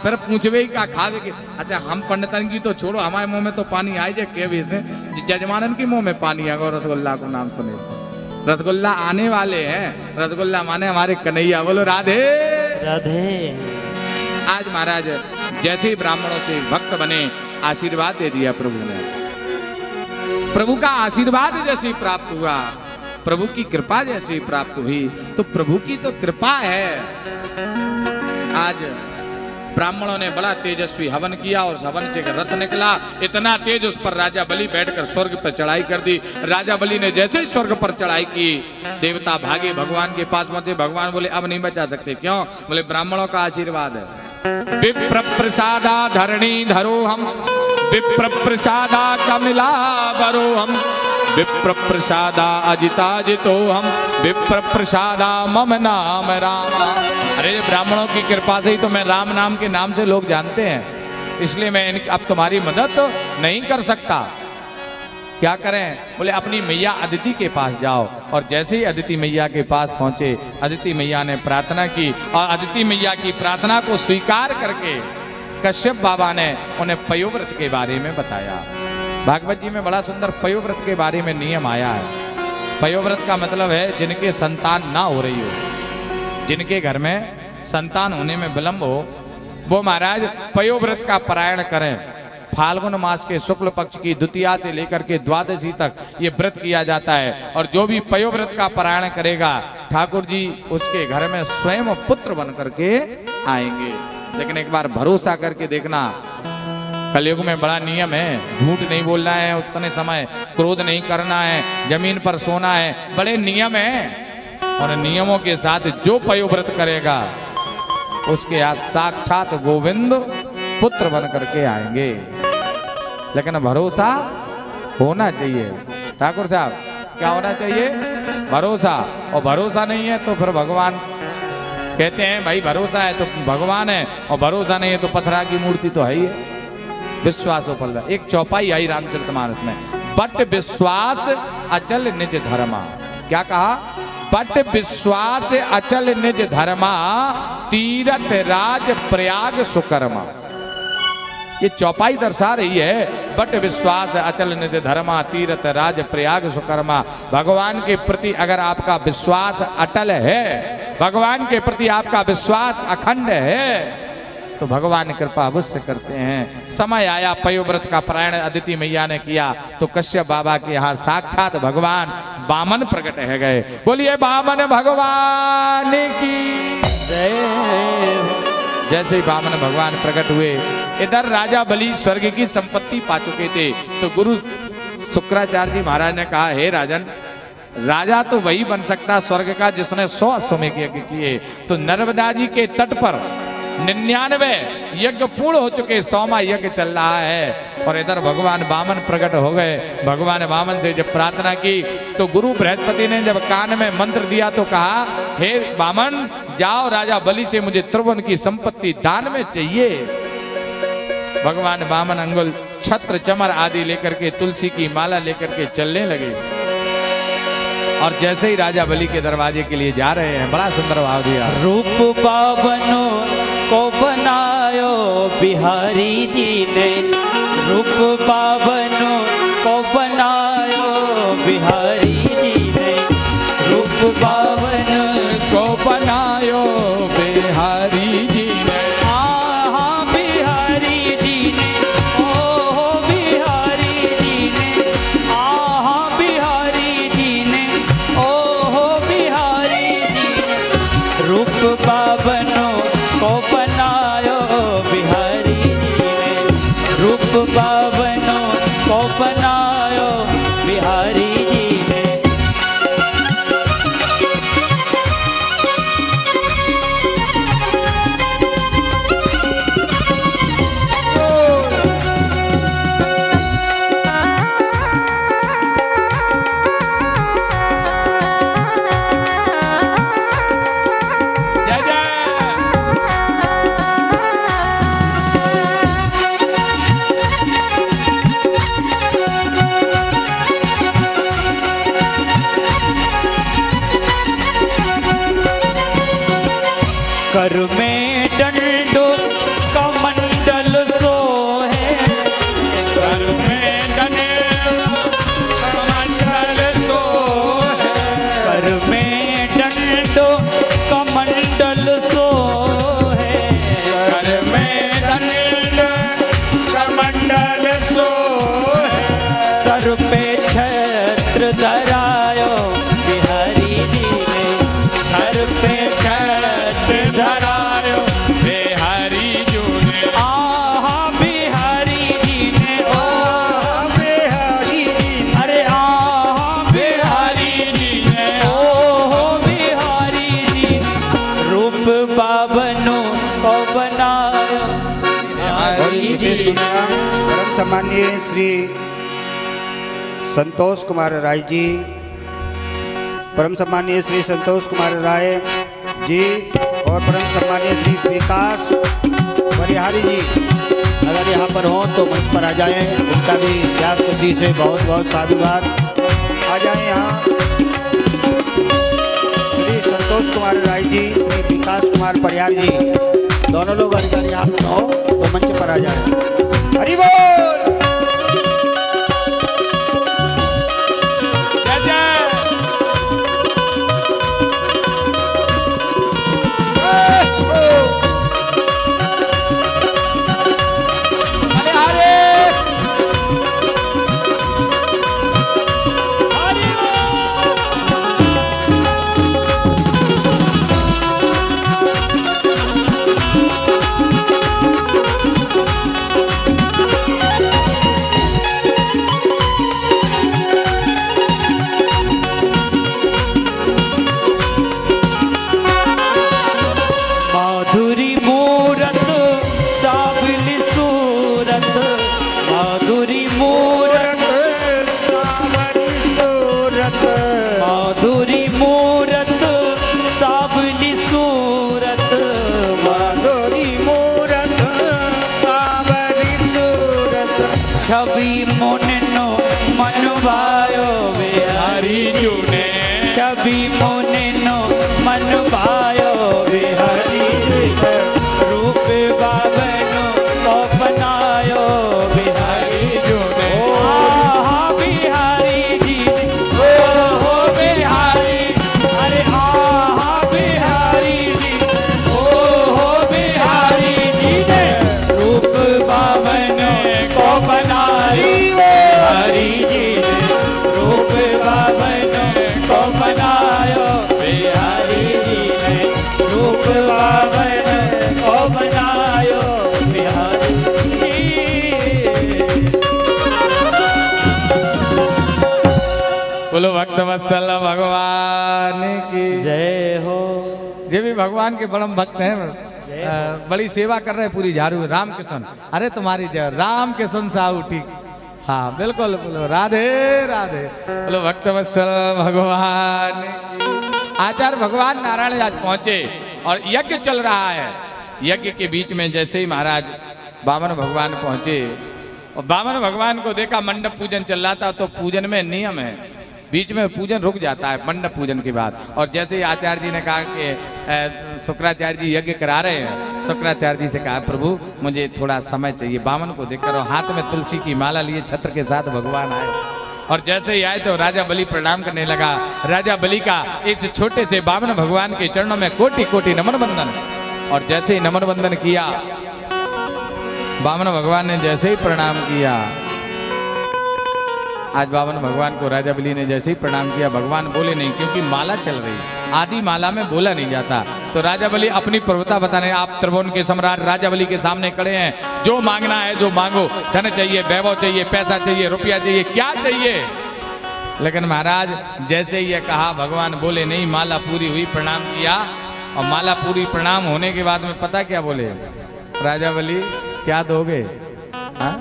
फिर पूछवे ही का खावे के। अच्छा हम पंडितन की तो छोड़ो, हमारे मुंह में तो पानी आए जाए के से, जजमानन के मुंह में पानी आएगा रसगुल्ला को नाम सुने से। रसगुल्ला आने वाले हैं, रसगुल्ला माने हमारे कन्हैया। बोलो राधे राधे। आज महाराज जैसे ही ब्राह्मणों से भक्त बने, आशीर्वाद दे दिया प्रभु ने। प्रभु का आशीर्वाद जैसे प्राप्त हुआ, प्रभु की कृपा जैसे प्राप्त हुई, तो प्रभु की तो कृपा है। आज ब्राह्मणों ने बड़ा तेजस्वी हवन किया और हवन से रथ निकला, इतना तेज उस पर राजा बलि बैठकर स्वर्ग पर चढ़ाई कर दी। राजा बलि ने जैसे ही स्वर्ग पर चढ़ाई की, देवता भागे भगवान के पास पहुंचे। भगवान बोले अब नहीं बचा सकते। क्यों? बोले ब्राह्मणों का आशीर्वाद है। विप्र प्रसादा धरणी धरो हम, विप्र प्रसादा कमला बरो हम, विप्र प्रसादा अजिता जितो हम, विप्र प्रसादा मम नाम रामा। अरे ब्राह्मणों की कृपा से ही तो मैं राम नाम के नाम से लोग जानते हैं, इसलिए मैं अब तुम्हारी मदद तो नहीं कर सकता। क्या करें? बोले अपनी मैया अदिति के पास जाओ। और जैसे ही अदिति मैया के पास पहुंचे, अदिति मैया ने प्रार्थना की और अदिति मैया की प्रार्थना को स्वीकार करके कश्यप बाबा ने उन्हें पयोव्रत के बारे में बताया। भागवत जी में बड़ा सुंदर पयोव्रत के बारे में नियम आया है। पयोव्रत का मतलब है जिनके संतान ना हो रही हो, जिनके घर में संतान होने में विलंब हो, वो महाराज पयोव्रत का पारायण करें। फाल्गुन मास के शुक्ल पक्ष की द्वितीया से लेकर के द्वादशी तक ये व्रत किया जाता है। और जो भी पयोव्रत का पारायण करेगा ठाकुर जी उसके घर में स्वयं पुत्र बन करके आएंगे। लेकिन एक बार भरोसा करके देखना, कलयुग में बड़ा नियम है, झूठ नहीं बोलना है उतने समय, क्रोध नहीं करना है, जमीन पर सोना है, बड़े नियम है। और नियमों के साथ जो पयोव्रत करेगा उसके यहाँ साक्षात गोविंद पुत्र बन करके आएंगे। लेकिन भरोसा होना चाहिए। ठाकुर साहब क्या होना चाहिए? भरोसा। और भरोसा नहीं है तो फिर भगवान कहते हैं भाई भरोसा है तो भगवान है, और भरोसा नहीं है तो पत्थरा की मूर्ति तो है ही है। विश्वास फल। एक चौपाई आई रामचरितमानस में, बट विश्वास अचल निज धर्मा। क्या कहा? बट विश्वास अचल निज धर्मा, तीरथ राज प्रयाग सुकर्मा। ये चौपाई दर्शा रही है, बट विश्वास अचल निज धर्मा, तीरथ राज प्रयाग सुकर्मा। भगवान के प्रति अगर आपका विश्वास अटल है, भगवान के प्रति आपका विश्वास अखंड है, तो भगवान कृपा अवश्य करते हैं। समय आया पयोव्रत का पारायण अदिति मैया ने किया तो कश्यप बाबा के यहाँ साक्षात भगवान वामन प्रकट है गए। बोलिए वामन भगवान की जय। जैसे ही वामन भगवान प्रकट हुए, इधर राजा बलि स्वर्ग की संपत्ति पा चुके थे। तो गुरु शुक्राचार्य जी महाराज ने कहा, हे राजन, राजा तो वही बन सकता स्वर्ग का जिसने 100 अश्वमेध यज्ञ किए। तो नर्मदा जी के तट पर 99 यज्ञ पूर्ण हो चुके, 100वां यज्ञ चल रहा है। और इधर भगवान वामन प्रकट हो गए। भगवान वामन से जब प्रार्थना की तो गुरु बृहस्पति ने जब कान में मंत्र दिया तो कहा, हे वामन जाओ राजा बलि से मुझे त्रिभुवन की संपत्ति दान में चाहिए। भगवान वामन अंगुल छत्र चमर आदि लेकर के तुलसी की माला लेकर के चलने लगे। और जैसे ही राजा बलि के दरवाजे के लिए जा रहे हैं, बड़ा सुंदर भाव दिया, रूप पावनो को बनायो बिहारी जी ने, रूप पावनो को बनायो बिहारी जी ने, रूप पावन को बनायो बिहारी जी ने। हाँ बिहारी जी ने, ओ बिहारी जी ने, हाँ बिहारी जी ने, ओ बिहारी जी ने, रूप पावनो को बनायो बिहारी जी ने, रूप पावनो को बनायो बिहारी जी ने। जय जय। कर में डंडो कमंडल सोहे, घर में डंडो कमंडल सोहे, कर में डंडो कमंडल सोहे, घर में डंडो कमंडल सोहे, सर पे छत्र धरायो बिहारी जी ने, सर पे छत्र धरायो बिहारी जी ने। आहा बिहारी जी ने, ओ बिहारी जी अरे आहा बिहारी जी ने, ओ बिहारी जी, रूप पावनो को बनायो और इसे सुना परम सम्माननीय श्री संतोष कुमार राय जी, परम सम्माननीय श्री संतोष कुमार राय जी और परम सम्माननीय श्री विकास बरिहारी जी अगर यहाँ पर हों तो मंच पर आ जाएं। उनका भी व्यास बुद्धि से बहुत बहुत साधुवाद। आ जाएं यहाँ श्री संतोष कुमार राय जी, श्री विकास कुमार परिहार जी, दोनों लोग अगर यहाँ पर हो तो मंच पर आ जाएं। हरि बोल। जय जय। छवि मोननो मन भायो बिहारी जूने छवि मोननो मन भायो बिहारी जूने रूप बाबनो को बनायो बिहारी जूने आहा बिहारी जी ओ हो बिहारी अरे आहा बिहारी जी ओ हो बिहारी जी ने रूप बाबनो को बनायो बिहारी जी ने रूप बाबनो को बनायो बिहारी जी ने रूप बाबनो को बनायो बिहारी जी। बोलो भक्त वत्सल भगवान की जय हो। जे भी भगवान के परम भक्त हैं बड़ी सेवा कर रहे हैं पूरी झाड़ू में। राम किशन, अरे तुम्हारी जय राम किशन साहू ठीक। हाँ बिल्कुल, बोलो राधे राधे। बोलो भक्त वत्सल भगवान की। आचार्य भगवान नारायण आज पहुंचे और यज्ञ चल रहा है। यज्ञ के बीच में जैसे ही महाराज वामन भगवान पहुंचे और वामन भगवान को देखा मंडप पूजन चल रहा था, तो पूजन में नियम है बीच में पूजन रुक जाता है मंडप पूजन के बाद। और जैसे ही आचार्य जी ने कहा कि शुक्राचार्य जी यज्ञ करा रहे हैं, शुक्राचार्य जी से कहा प्रभु मुझे थोड़ा समय चाहिए। वामन को देखकर और हाथ में तुलसी की माला लिए छत्र के साथ भगवान आए और जैसे ही आए तो राजा बलि प्रणाम करने लगा। राजा बलि का इस छोटे से वामन भगवान के चरणों में कोटि कोटि नमन बंदन। और जैसे ही नमन बंदन किया, वामन भगवान ने जैसे ही प्रणाम किया, आज वामन भगवान को राजा बलि ने जैसे ही प्रणाम किया, भगवान बोले नहीं क्योंकि माला चल रही, आदि माला में बोला नहीं जाता। तो राजा बलि अपनी प्रभुता बताने, आप त्रिभुवन के सम्राट राजा बलि के सामने खड़े हैं, जो मांगना है जो मांगो, धन चाहिए, वैभव चाहिए, पैसा चाहिए, रुपया चाहिए, क्या चाहिए। लेकिन महाराज जैसे ही ये कहा, भगवान बोले नहीं, माला पूरी हुई, प्रणाम किया। और माला पूरी प्रणाम होने के बाद में पता क्या बोले, राजा बलि क्या दोगे? हाँ?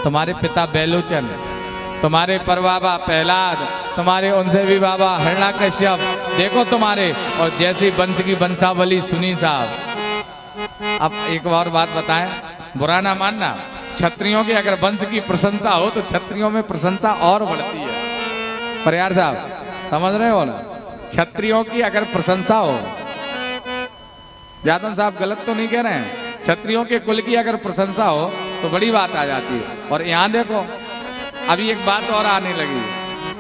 तुम्हारे पिता बैलोचन, तुम्हारे परबाबा प्रहलाद, तुम्हारे उनसे भी बाबा हिरण्याकश्यप, देखो तुम्हारे। और जैसी वंश की वंशावली सुनी साहब। अब एक और बात बताएं, बुरा ना मानना, क्षत्रियों के अगर वंश की प्रशंसा हो तो क्षत्रियों में प्रशंसा और बढ़ती है। पर यार साहब समझ रहे हो ना, क्षत्रियों की अगर प्रशंसा हो, जादव साहब गलत तो नहीं कह रहे हैं, क्षत्रियों के कुल की अगर प्रशंसा हो तो बड़ी बात आ जाती है। और यहाँ देखो अभी एक बात और आने लगी,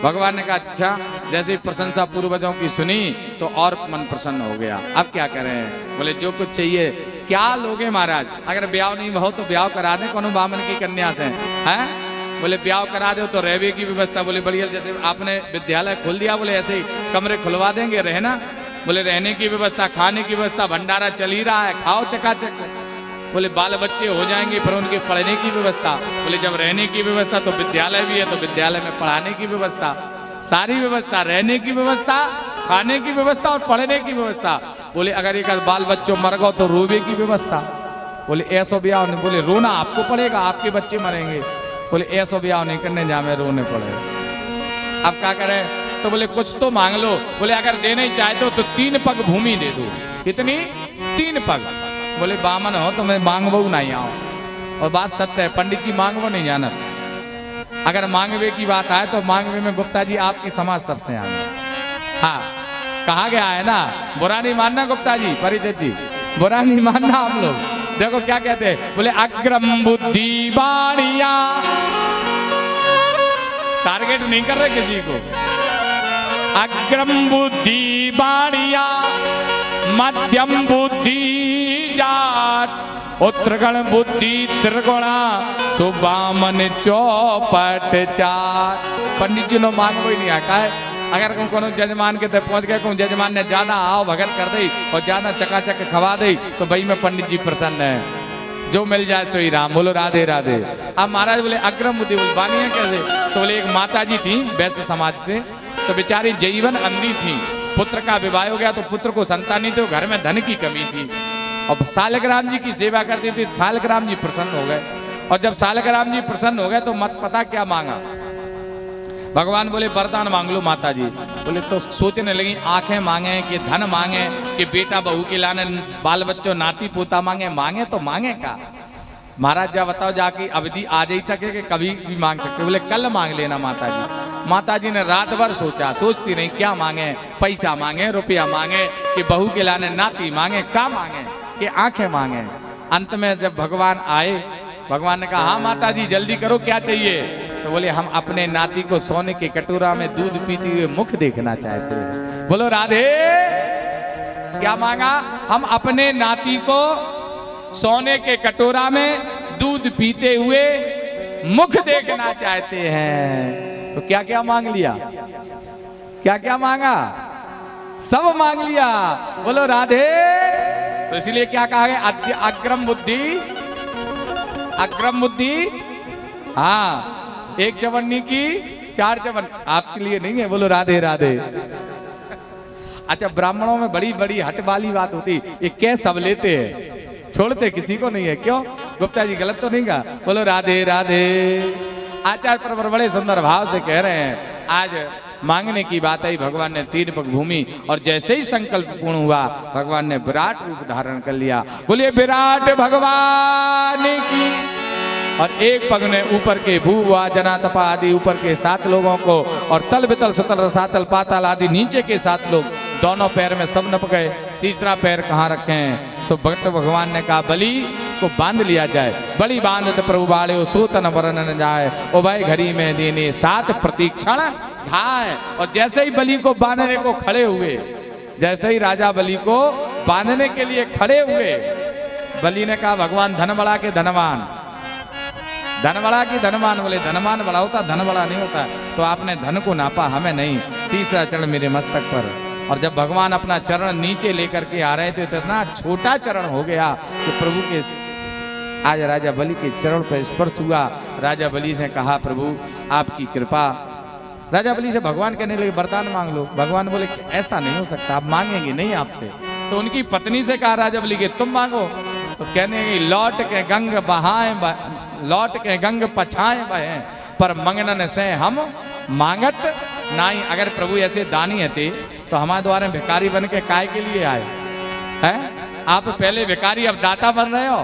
भगवान ने कहा अच्छा, जैसे ही प्रशंसा पूर्वजों की सुनी तो और मन प्रसन्न हो गया। अब क्या करें? बोले जो कुछ चाहिए। क्या लोगे महाराज? अगर ब्याह नहीं हो तो ब्याह करा दें कोनो बामन की कन्या से, हैं? बोले ब्याह करा दो तो रहने की व्यवस्था, बोले बढ़िया, जैसे आपने विद्यालय खोल दिया, बोले ऐसे ही कमरे खुलवा देंगे, रहना। बोले रहने की व्यवस्था, खाने की व्यवस्था, भंडारा चल ही रहा है, खाओ चकाचक। बोले बाल बच्चे हो जाएंगे, फिर उनके पढ़ने की व्यवस्था। बोले जब रहने की व्यवस्था तो विद्यालय भी है, तो विद्यालय में पढ़ाने की व्यवस्था, सारी व्यवस्था, रहने की व्यवस्था, खाने की व्यवस्था और पढ़ने की व्यवस्था। बोले अगर एक बाल बच्चों मर गो तो रोवे की व्यवस्था। बोले ऐसो ब्याह नहीं, बोले रोना आपको पड़ेगा, आपके बच्चे मरेंगे। बोले ऐसो ब्याह नहीं करने जा, मैं रोने पड़ेगा। अब क्या करें? तो बोले कुछ तो मांग लो। बोले अगर देना ही चाहते हो तो 3 पग भूमि दे दो। कितनी? 3 पग। बोले बामन हो तो मैं मांगबो नहीं आओ। और बात सत्य है, पंडित जी मांगबो नहीं जानत। अगर मांगवे की बात आए तो मांगवे में गुप्ता जी आपकी समाज सबसे आना। हाँ कहा गया है ना, बुरा नहीं मानना गुप्ता जी, परिचित जी, बुरा नहीं मानना आप लोग। देखो क्या कहते हैं, बोले अग्रम बुद्धि बाणिया, टारगेट नहीं कर रहे किसी को। अग्रम बुद्धि बाणिया, मध्यम बुद्धि जाट, उत्तरगण बुद्धि त्रिगुणा, सुबामन चौपट चार। पंडित जी ने मांग कोई नहीं आका है। अगर कोनो जजमान के तक पहुंच गए, को जजमान ने ज्यादा आओ भगत कर दी और ज्यादा चकाचक खवा दी, तो भाई में पंडित जी प्रसन्न है, जो मिल जाए सो ही राम। बोलो राधे राधे। अब महाराज बोले अग्रम बुद्धि, बोले बानिया कैसे? तो बोले एक माता जी थी वैश्य समाज से, तो बेचारी जीवन अंधी थी, पुत्र का विवाह हो गया तो पुत्र को संतान नहीं, तो घर में धन की कमी थी। और सालग्राम जी की सेवा करती थी, सालग्राम जी प्रसन्न हो गए। और जब सालग्राम जी प्रसन्न हो गए तो मत पता क्या मांगा, भगवान बोले वरदान मांग लो माता जी। बोले तो सोचने लगी, आंखें मांगे कि धन मांगे कि बेटा बहू के लाने बाल बच्चों नाती पोता मांगे, मांगे तो मांगे का। महाराज जा बताओ जाके अवधि आ जाई तक है कि कभी भी मांग सकते? बोले कल मांग लेना माता जी। माता जी ने रात भर सोचा, सोचती नहीं क्या मांगे, पैसा मांगे, रुपया मांगे, कि बहू के लाने नाती मांगे, क्या मांगे, कि आंखें मांगे। अंत में जब भगवान आए, भगवान ने कहा हाँ माता जी जल्दी करो, क्या चाहिए? तो बोले हम अपने नाती को सोने के कटोरा में दूध पीते हुए मुख देखना चाहते हैं। बोलो राधे। क्या मांगा? हम अपने नाती को सोने के कटोरा में दूध पीते हुए मुख देखना चाहते हैं। तो क्या क्या मांग लिया? क्या क्या मांगा? सब मांग लिया। बोलो राधे। तो इसलिए क्या कहा गया? अग्रम बुद्धि, अग्रम बुद्धि, हाँ, एक चवन्नी की चार चवन। आपके लिए नहीं है। बोलो राधे राधे। अच्छा, ब्राह्मणों में बड़ी बड़ी हट वाली बात होती, ये क्या सब लेते हैं, छोड़ते किसी को नहीं है। क्यों गुप्ता जी, गलत तो नहीं कहा? बोलो राधे राधे। आचार्य प्रवर बड़े सुंदर भाव से कह रहे हैं, आज मांगने की बात आई, भगवान ने 3 पग भूमि और जैसे ही संकल्प पूर्ण हुआ, भगवान ने विराट रूप धारण कर लिया। बोलिए विराट भगवान की। और एक पग ने ऊपर के भू वा जना तपा आदि ऊपर के 7 लोगों को, और तल बितल सुतल रसातल पाताल आदि नीचे के 7 लोग, दोनों पैर में सब नप गए। तीसरा पैर कहाँ रखे हैं? सो भक्त भगवान ने कहा बलि को बांध लिया जाए। बलि बांधत प्रभु बाड़े सूतन वरन न जाए, ओ भाई घड़ी में देने 7 प्रतीक्षण धाय। और जैसे ही बलि को बांधने को खड़े हुए, जैसे ही राजा बलि को बांधने के लिए खड़े हुए, बलि ने कहा भगवान धन बड़ा के धनवान, धन बड़ा की धनवान। बोले धनवान बड़ा होता, धन बड़ा नहीं होता। तो आपने धन को नापा, हमें नहीं। तीसरा चरण मेरे मस्तक पर। और जब भगवान अपना चरण नीचे लेकर के आ रहे थे तो इतना छोटा चरण हो गया कि प्रभु के आज राजा बलि के चरण पर स्पर्श हुआ। राजा बलि ने कहा प्रभु आपकी कृपा। राजा बलि से भगवान कहने लगे वरदान मांग लो। भगवान बोले ऐसा नहीं हो सकता, आप मांगेंगे नहीं आपसे। तो उनकी पत्नी से कहा राजा बलि के तुम मांगो। तो कहने लगी लौट के गंग बहाए, लौट के गंग पछाए बहे, पर मंगनन से हम मांगत नहीं। अगर प्रभु ऐसे दानी थे तो हमारे द्वारा भिखारी बन के काय के लिए आए हैं? आप पहले भिखारी, अब दाता बन रहे हो।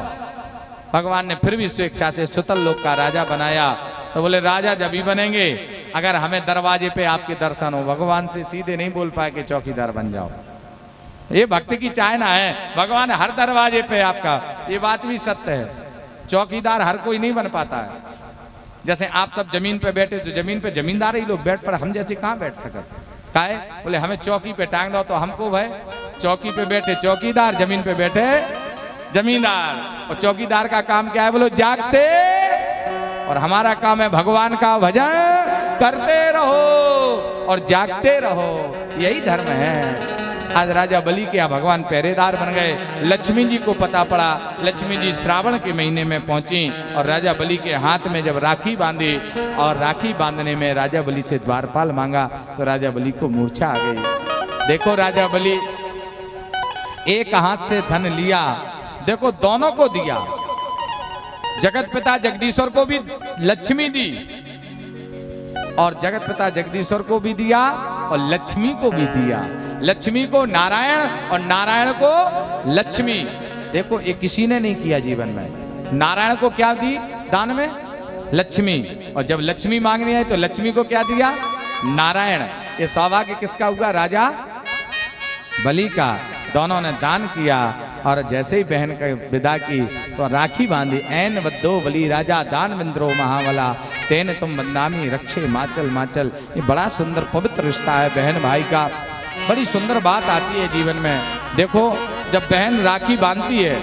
भगवान ने फिर भी स्वेच्छा से सुतल लोक का राजा बनाया। तो बोले राजा जब भी बनेंगे अगर हमें दरवाजे पे आपके दर्शन हो। भगवान से सीधे नहीं बोल पाए कि चौकीदार बन जाओ, ये भक्ति की चाहना है। भगवान हर दरवाजे पे आपका, ये बात भी सत्य है। चौकीदार हर कोई नहीं बन पाता है। जैसे आप सब जमीन पे बैठे तो जमीन पे जमींदार ही लोग बैठ, पर हम जैसे कहाँ बैठ सकते? काहे? बोले हमें चौकी पे टांग दो तो हमको भाई चौकी पे बैठे चौकीदार, जमीन पे बैठे जमींदार। और चौकीदार का काम क्या है? बोलो जागते। और हमारा काम है भगवान का भजन करते रहो और जागते रहो, यही धर्म है। आज राजा बलि के यहाँ भगवान पहरेदार बन गए। लक्ष्मी जी को पता पड़ा, लक्ष्मी जी श्रावण के महीने में पहुंची और राजा बलि के हाथ में जब राखी बांधी, और राखी बांधने में राजा बलि से द्वारपाल मांगा तो राजा बलि को मूर्छा आ गई। देखो राजा बलि एक हाथ से धन लिया, देखो दोनों को दिया। जगत पिता जगदीश्वर को भी लक्ष्मी दी, और जगत पिता जगदीश्वर को भी दिया और लक्ष्मी को भी दिया। लक्ष्मी को नारायण और नारायण को लक्ष्मी। देखो ये किसी ने नहीं किया जीवन में। नारायण को क्या दी दान में? लक्ष्मी। और जब लक्ष्मी मांगनी है तो लक्ष्मी को क्या दिया? नारायण। ये सौभाग्य किसका हुआ? राजा बलि का। दोनों ने दान किया और जैसे ही बहन का विदा की तो राखी बांधी। ऐन बद्दो बलि राजा दान विंद्रो महावला, तेन तुम बंदामी रक्षे माचल माचल। ये बड़ा सुंदर पवित्र रिश्ता है बहन भाई का। बड़ी सुंदर बात आती है जीवन में। देखो जब बहन राखी बांधती है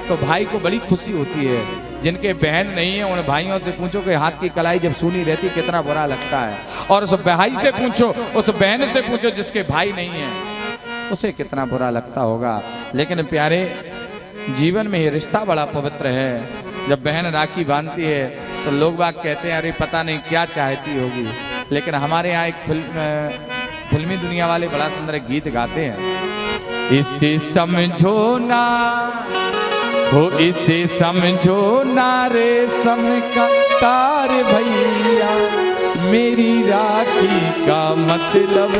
तो भाई को बड़ी खुशी होती है। जिनके बहन नहीं है उन भाइयों से पूछो कि हाथ की कलाई जब सूनी रहती कितना बुरा लगता है, और उस भाई से पूछो, उस बहन से पूछो जिसके भाई नहीं है, उसे कितना बुरा लगता होगा। लेकिन प्यारे जीवन में ये रिश्ता बड़ा पवित्र है। जब बहन राखी बांधती है तो लोग बाग कहते हैं अरे पता नहीं क्या चाहती होगी। लेकिन हमारे यहाँ एक फिल्मी दुनिया वाले बड़ा सुंदर एक गीत गाते हैं, इसे समझो ना हो, इसे समझो ना रेशम का तार भैया, मेरी राखी का मतलब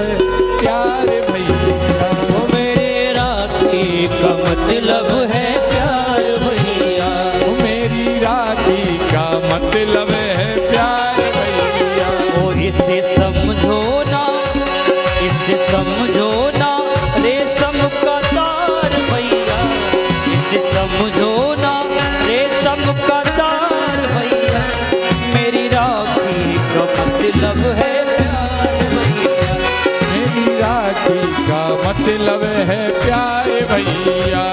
प्यार भैया। वो मेरे राखी का मतलब है प्यार भैया। मेरी मतलब है प्यार भैया। ओ इसे समझो ना, इसे समझो ना, रेशम का तार भैया, इसे समझो ना, रेशम का तार भैया, मेरी राखी का मतलब है प्यार भैया, मेरी राखी का मतलब है प्यार भैया,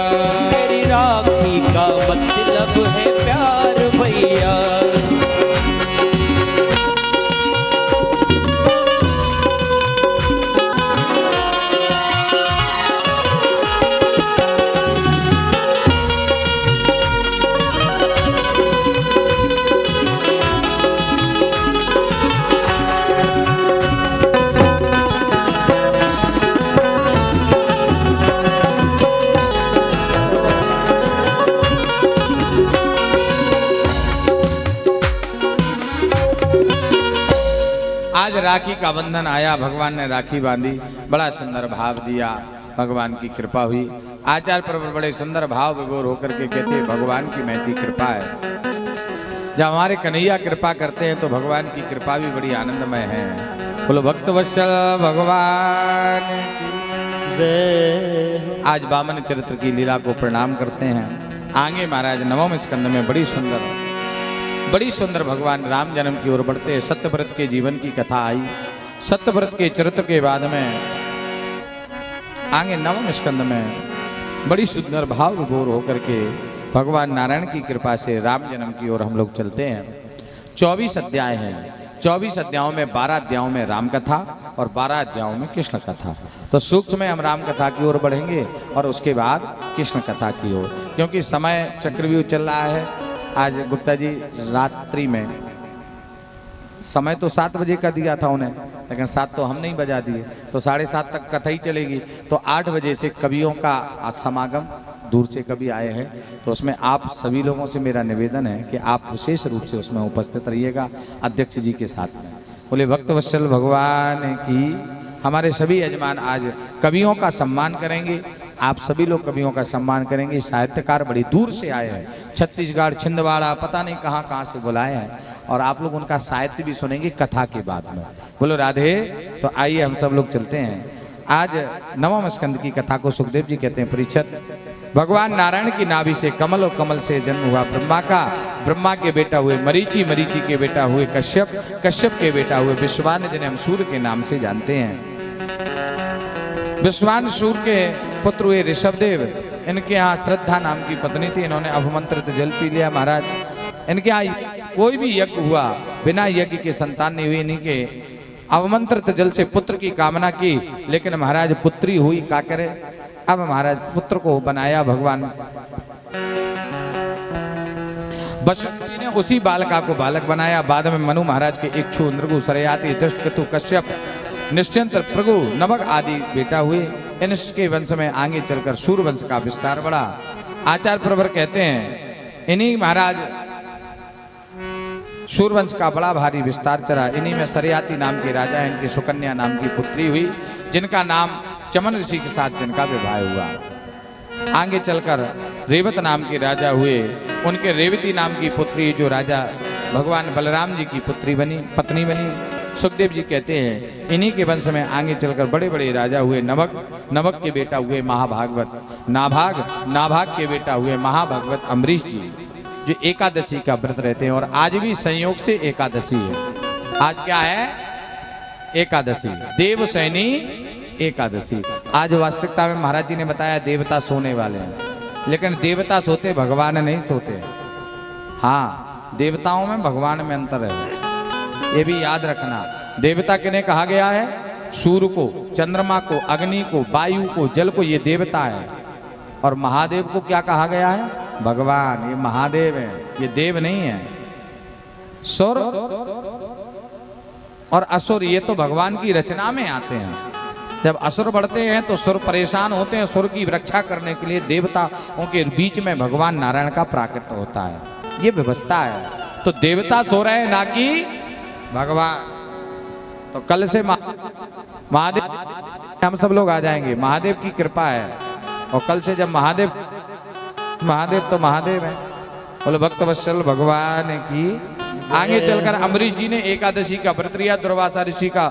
मेरी राखी का मतलब है प्यार भैया। आज राखी का बंधन आया, भगवान ने राखी बांधी, बड़ा सुंदर भाव दिया, भगवान की कृपा हुई। आचार्य प्रभु बड़े सुंदर भाव विभोर होकर के कहते हैं भगवान की महती कृपा है। जब हमारे कन्हैया कृपा करते हैं तो भगवान की कृपा भी बड़ी आनंदमय है। बोलो भक्त वत्सल भगवान की जय। आज वामन चरित्र की लीला को प्रणाम करते हैं। आगे महाराज नवम स्कंद में बड़ी सुंदर भगवान राम जन्म की ओर बढ़ते हैं। सत्यव्रत के जीवन की कथा आई। सत्यव्रत के चरित्र के बाद में आगे नवम स्कंद में बड़ी सुंदर भाव विभोर होकर के भगवान नारायण की कृपा से राम जन्म की ओर हम लोग चलते हैं। 24 अध्याय हैं। 24 अध्यायों में 12 अध्यायों में राम कथा और 12 अध्यायों में कृष्ण कथा। तो सूक्ष्म में हम राम कथा की ओर बढ़ेंगे और उसके बाद कृष्ण कथा की ओर, क्योंकि समय चक्रव्यूह चल रहा है। आज गुप्ता जी रात्रि में समय तो 7 बजे का दिया था उन्हें, लेकिन 7 तो हम नहीं बजा दिए, तो 7:30 तक कथा ही चलेगी। तो 8 बजे से कवियों का समागम, दूर से कवि आए हैं, तो उसमें आप सभी लोगों से मेरा निवेदन है कि आप विशेष रूप से उसमें उपस्थित रहिएगा अध्यक्ष जी के साथ में। बोले भक्त वत्सल भगवान की। हमारे सभी यजमान आज कवियों का सम्मान करेंगे। आप सभी लोग कवियों का सम्मान करेंगे। साहित्यकार बड़ी दूर से आए हैं, छत्तीसगढ़, छिंदवाड़ा, पता नहीं कहाँ से बुलाए हैं, और आप लोग उनका साहित्य भी सुनेंगे कथा के बाद में। बोलो राधे। तो आइए हम सब लोग चलते हैं। आज नवम स्कंद की कथा को सुखदेव जी कहते हैं परीक्षित। भगवान नारायण की नाभि से कमल और कमल से जन्म हुआ ब्रह्मा का। ब्रह्मा के बेटा हुए मरीचि, मरीचि के बेटा हुए कश्यप, कश्यप के बेटा हुए विश्वान, जिन्हें हम सूर्य के नाम से जानते हैं। विश्वान सूर्य के पुत्र हुए ऋषभदेव। इनके यहाँ श्रद्धा नाम की पत्नी थी। इन्होंने अभमंत्रित जल पी लिया महाराज। इनके यहाँ कोई भी यज्ञ हुआ, बिना यज्ञ के संतान नहीं हुई। इन्हीं के अवमंत्रित जल से पुत्र की कामना की, लेकिन महाराज पुत्री हुई, क्या करे। अब महाराज पुत्र को बनाया भगवान वशिष्ठ जी ने उसी बालका को बालक बनाया। बाद में मनु महाराज के इक्षु, नृगु, सरयाति, दृष्टकेतु, कश्यप, निश्चिंत, प्रभु, नवग आदि बेटा हुए। इनके वंश में आगे चलकर सूर्य वंश का विस्तार बढ़ा। आचार्य प्रवर कहते हैं इन्हीं महाराज सूर्यवंश का बड़ा भारी विस्तार चला। इन्हीं में सरयाति नाम के राजा, इनकी सुकन्या नाम की पुत्री हुई, जिनका नाम चमन ऋषि के साथ जिनका विवाह हुआ। आगे चलकर रेवत नाम के राजा हुए। उनके रेवती नाम की पुत्री जो राजा भगवान बलराम जी की पुत्री बनी, पत्नी बनी। सुखदेव जी कहते हैं इन्हीं के वंश में आगे चलकर बड़े बड़े राजा हुए। नवक, नवक के बेटा हुए महाभागवत। नाभाग, नाभाग के बेटा हुए महाभागवत अम्बरीश जी, जो एकादशी का व्रत रहते हैं। और आज भी संयोग से एकादशी है। आज क्या है? एकादशी, देवसैनी एकादशी। आज वास्तविकता में महाराज जी ने बताया देवता सोने वाले हैं, लेकिन देवता सोते, भगवान नहीं सोते। हाँ, देवताओं में भगवान में अंतर है, ये भी याद रखना। देवता किन्हें कहा गया है? सूर्य को, चंद्रमा को, अग्नि को, वायु को, जल को, ये देवता है। और महादेव को क्या कहा गया है? भगवान। ये महादेव है, ये देव नहीं है। सुर और असुर ये तो भगवान की रचना में आते हैं। जब असुर बढ़ते हैं तो सुर परेशान होते हैं। सुर की रक्षा करने के लिए देवताओं के बीच में भगवान नारायण का प्राकट्य होता है, ये व्यवस्था है। तो देवता सो रहे हैं, ना कि भगवान। तो कल से महादेव हम सब लोग आ जाएंगे, महादेव की कृपा है। और कल से जब महादेव तो महादेव है। बोलो भक्त वत्सल भगवान की। आगे चलकर अम्बरीश जी ने एकादशी का व्रत लिया, दुर्वासा ऋषि का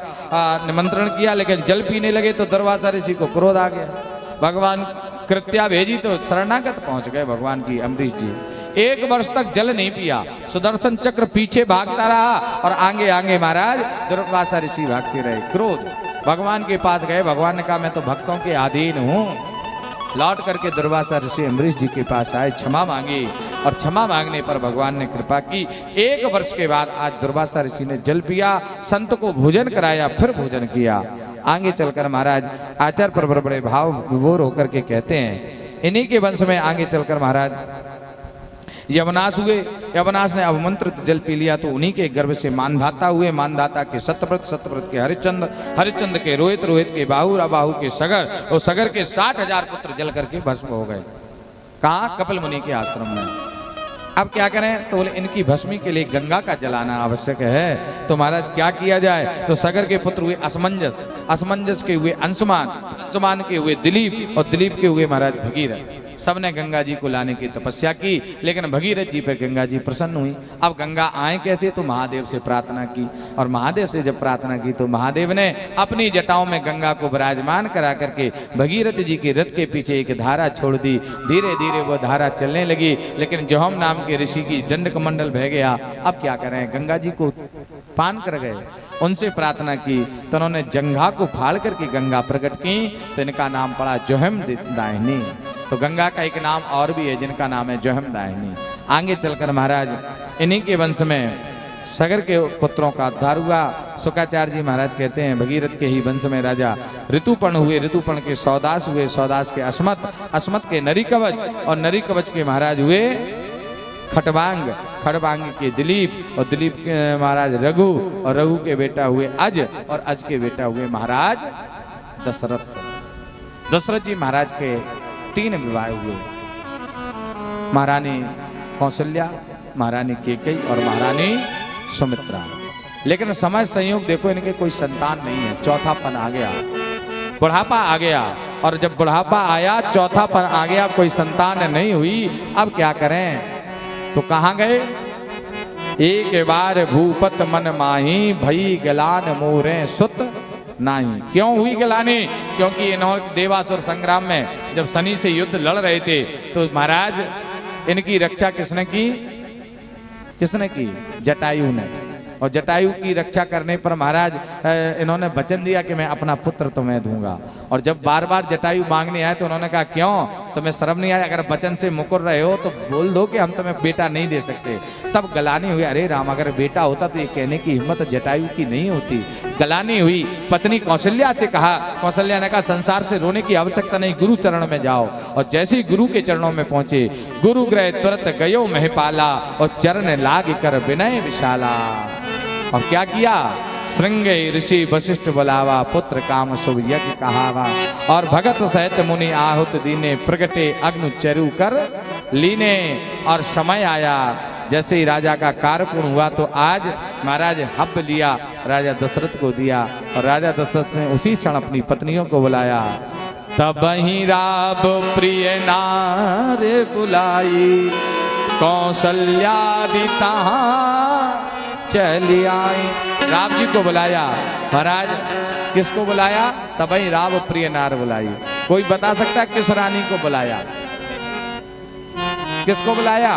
निमंत्रण किया, लेकिन जल पीने लगे तो दुर्वासा ऋषि को क्रोध आ गया। भगवान कृत्या भेजी तो शरणागत पहुंच गए भगवान की अम्बरीश जी। 1 वर्ष तक जल नहीं पिया, सुदर्शन चक्र पीछे भागता रहा और आगे आगे महाराज दुर्वासा ऋषि भागते रहे। क्रोध, भगवान के पास गए, भगवान ने कहा मैं तो भक्तों के अधीन हूँ। लौट करके दुर्वासा ऋषि अम्बरीश जी के पास आए, क्षमा मांगी और क्षमा मांगने पर भगवान ने कृपा की। 1 वर्ष के बाद आज दुर्वासा ऋषि ने जल पिया, संत को भोजन कराया, फिर भोजन किया। आगे चलकर महाराज आचार्य पर बड़े भाव विभोर होकर के कहते हैं, इन्हीं के वंश में आगे चलकर महाराज यवनाश हुए। यवनाश ने अवमंत्रित जल पी लिया तो उन्हीं के गर्भ से मानधाता हुए, मानधाता के सत्यव्रत, सत्यव्रत के हरिश्चंद्र, हरिश्चंद्र के रोहित, रोहित के बाहु, बाहु के सगर और सगर के 60,000 पुत्र जल करके भस्म हो गए। कहाँ? कपिल मुनि के आश्रम में। अब क्या करें? तो बोले इनकी भस्मी के लिए गंगा का जलाना आवश्यक है। तो महाराज क्या किया जाए? तो सगर के पुत्र हुए असमंजस, असमंजस के हुए अंशुमान, अंशुमान के हुए दिलीप और दिलीप के हुए महाराज भगीरथ। सबने गंगा जी को लाने की तपस्या की, लेकिन भगीरथ जी पर गंगा जी प्रसन्न हुई। अब गंगा आए कैसे? तो महादेव से प्रार्थना की, और महादेव से जब प्रार्थना की तो महादेव ने अपनी जटाओं में गंगा को विराजमान करा करके भगीरथ जी के रथ के पीछे एक धारा छोड़ दी। धीरे धीरे वो धारा चलने लगी, लेकिन जोहम नाम के ऋषि की दंड कमंडल बह गया। अब क्या करें? गंगा जी को पान कर गए। उनसे प्रार्थना की तो उन्होंने जंघा को फाड़ करके गंगा प्रकट की, तो इनका नाम पड़ा जोहम दाहिनी। तो गंगा का एक नाम और भी है जिनका नाम है जोहम दाहिनी। आगे चलकर महाराज इन्हीं के वंश में सगर के पुत्रों का उद्धार हुआ। शुक्राचार्य जी महाराज कहते हैं भगीरथ के ही वंश में राजा ऋतुपर्ण हुए, ऋतुपर्ण के सौदास हुए, सौदास के अस्मत, अस्मत के नरी कवच और नरी कवच के महाराज हुए खटवांग, खटवांग के दिलीप और दिलीप के महाराज रघु और रघु के बेटा हुए अज और अज के बेटा हुए महाराज दशरथ। दशरथ जी महाराज के 3 विवाह हुए, महारानी कौशल्या, महारानी केकई और महारानी सुमित्रा। लेकिन समय संयोग देखो इनके कोई संतान नहीं है, चौथापन आ गया, बुढ़ापा आ गया। और जब बुढ़ापा आया, चौथापन आ गया, कोई संतान नहीं हुई। अब क्या करें? तो कहाँ गए? एक बार भूपत मन माही, भई गलान मोरे सुत नहीं। क्यों हुई गलानी? क्योंकि इन्होंने देवासुर संग्राम में जब शनि से युद्ध लड़ रहे थे तो महाराज इनकी रक्षा किसने की? किसने की? जटायु ने। और जटायु की रक्षा करने पर महाराज इन्होंने वचन दिया कि मैं अपना पुत्र तुम्हें दूंगा। और जब बार बार जटायु मांगने आए तो उन्होंने कहा क्यों? तुम्हें शर्म नहीं आया? अगर वचन से मुकर रहे हो तो बोल दो कि हम तुम्हें बेटा नहीं दे सकते। तब गलानी हुई, अरे राम अगर बेटा होता तो ये कहने की हिम्मत जटायु की नहीं होती। गलानी हुई। पत्नी कौशल्या से कहा, कौशल्या ने कहा संसार से रोने की आवश्यकता नहीं, गुरु चरण में जाओ। और जैसे ही गुरु के चरणों में पहुंचे, गुरु ग्रह तुरंत गयो महिपाला और चरण लाग कर विनय विशाला। और क्या किया? श्रृंगे ऋषि वशिष्ठ बुलावा, पुत्र काम शुभ यज्ञ कहावा। और भगत सहित मुनि आहुत दीने, प्रगटे अग्नि चरु कर लीने। और समय आया, जैसे ही राजा का कार्य पूर्ण हुआ तो आज महाराज हब लिया, राजा दशरथ को दिया। और राजा दशरथ ने उसी क्षण अपनी पत्नियों को बुलाया। तब ही राब प्रिय नार बुलाई, कौशल्यादि तहाँ चली आई। राम जी को बुलाया। महाराज किसको बुलाया? तब ही राव प्रिय नार बुलाई। कोई बता सकता है किस रानी को बुलाया? किसको बुलाया?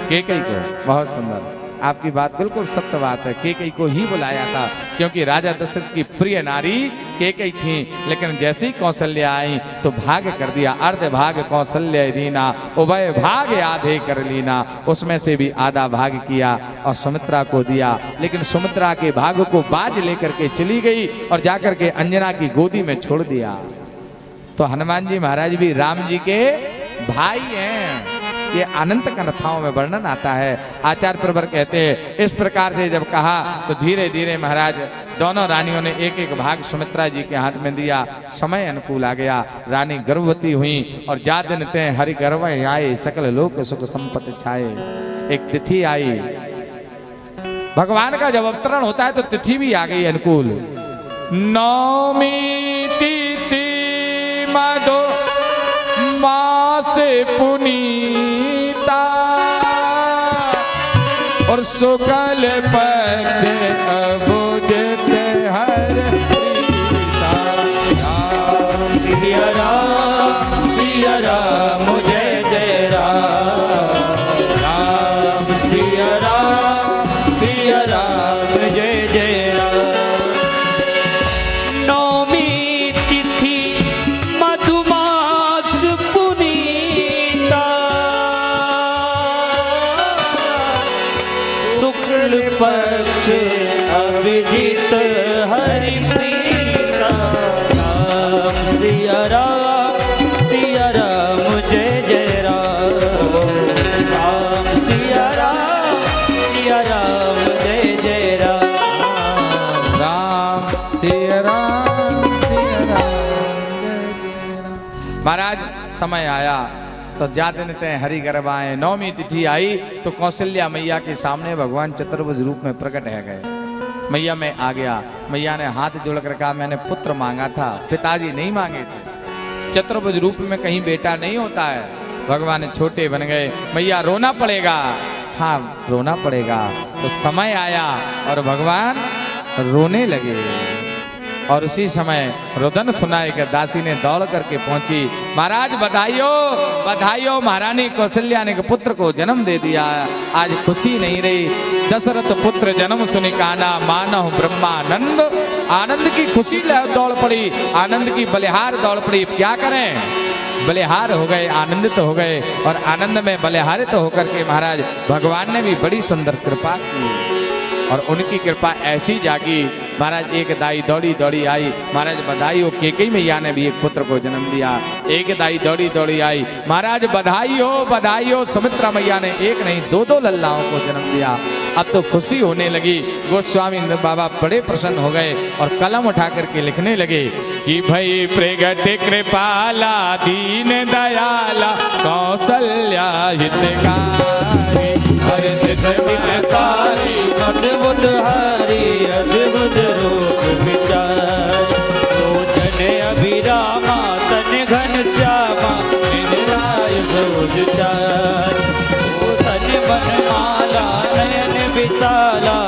केकई को। बहुत सुंदर, आपकी बात बिल्कुल सत्य बात है। केकई को ही बुलाया था क्योंकि राजा दशरथ की प्रिय नारी केकई थी। लेकिन जैसे ही कौशल्या आई तो भाग कर दिया। अर्ध भाग कौशल्य दीना, उभय भाग आधे कर लीना। उसमें से भी आधा भाग किया और सुमित्रा को दिया। लेकिन सुमित्रा के भाग को बाज लेकर के चली गई और जाकर के अंजना की गोदी में छोड़ दिया। तो हनुमान जी महाराज भी राम जी के भाई हैं। ये अनंत कथाओं में वर्णन आता है। आचार्य प्रवर कहते हैं इस प्रकार से जब कहा तो धीरे धीरे महाराज दोनों रानियों ने एक एक भाग सुमित्रा जी के हाथ में दिया। समय अनुकूल आ गया, रानी गर्भवती हुई और जा दिन ते हरि गर्भ आए, सकल लोक सुख संपत्ति छाए। एक तिथि आई, भगवान का जब अवतरण होता है तो तिथि भी आ गई अनुकूल। नौमी तिथि मधु मास पुनीता, शुक्ल पक्ष अबुझत हर प्रीता। सिया राम जय जय राम सिया राम जय जय राम। नौमी तिथि मधुमास पुनीता शुक्ल पक्ष अभिजित हरि प्रीता। राम सिया राम जय जय राम सिया राम जय जय राम। राम सिया राम जय जय राम। महाराज समय आया तो जाते ते हरि गर्भ आए। नौमी तिथि आई तो कौशल्या मैया के सामने भगवान चतुर्भुज रूप में प्रकट है गए। मैया मैं आ गया। मैया ने हाथ जोड़कर कहा मैंने पुत्र मांगा था, पिताजी नहीं मांगे थे। चतुर्भुज रूप में कहीं बेटा नहीं होता है। भगवान छोटे बन गए। मैया रोना पड़ेगा, हाँ रोना पड़ेगा। तो समय आया और भगवान रोने लगे। और उसी समय रुदन सुनाई कर दासी ने दौड़ करके पहुंची। महाराज बधाइयो बधाइयो, महारानी कौशल्या ने पुत्र को जन्म दे दिया। आज खुशी नहीं रही। दशरथ पुत्र जन्म सुनि काना मानव ब्रह्मानंद। आनंद की खुशी दौड़ पड़ी, आनंद की बलिहार दौड़ पड़ी। क्या करें, बलिहार हो गए, आनंदित हो गए। और आनंद में बलिहारित होकर के महाराज भगवान ने भी बड़ी सुंदर कृपा की। और उनकी कृपा ऐसी जागी, महाराज एक दाई दौड़ी दौड़ी आई। महाराज बधाई हो, केकई मैया ने भी एक पुत्र को जन्म दिया। एक दाई दौड़ी दौड़ी आई, महाराज बधाई हो, सुमित्रा मैया ने एक नहीं दो दो लल्लाओं को जन्म दिया। अब तो खुशी होने लगी। गोस्वामी बाबा बड़े प्रसन्न हो गए और कलम उठा करके लिखने लगे कि भई प्रगट कृपाला दीन दयाला कौशल्या हितकारी हर्षित मिलकारी अद्भुत हरि अद्भुत रूप विचार। लोचन अभिरामा तन घन श्यामा निराय भोज चार। सन बनमाला नयन विशाला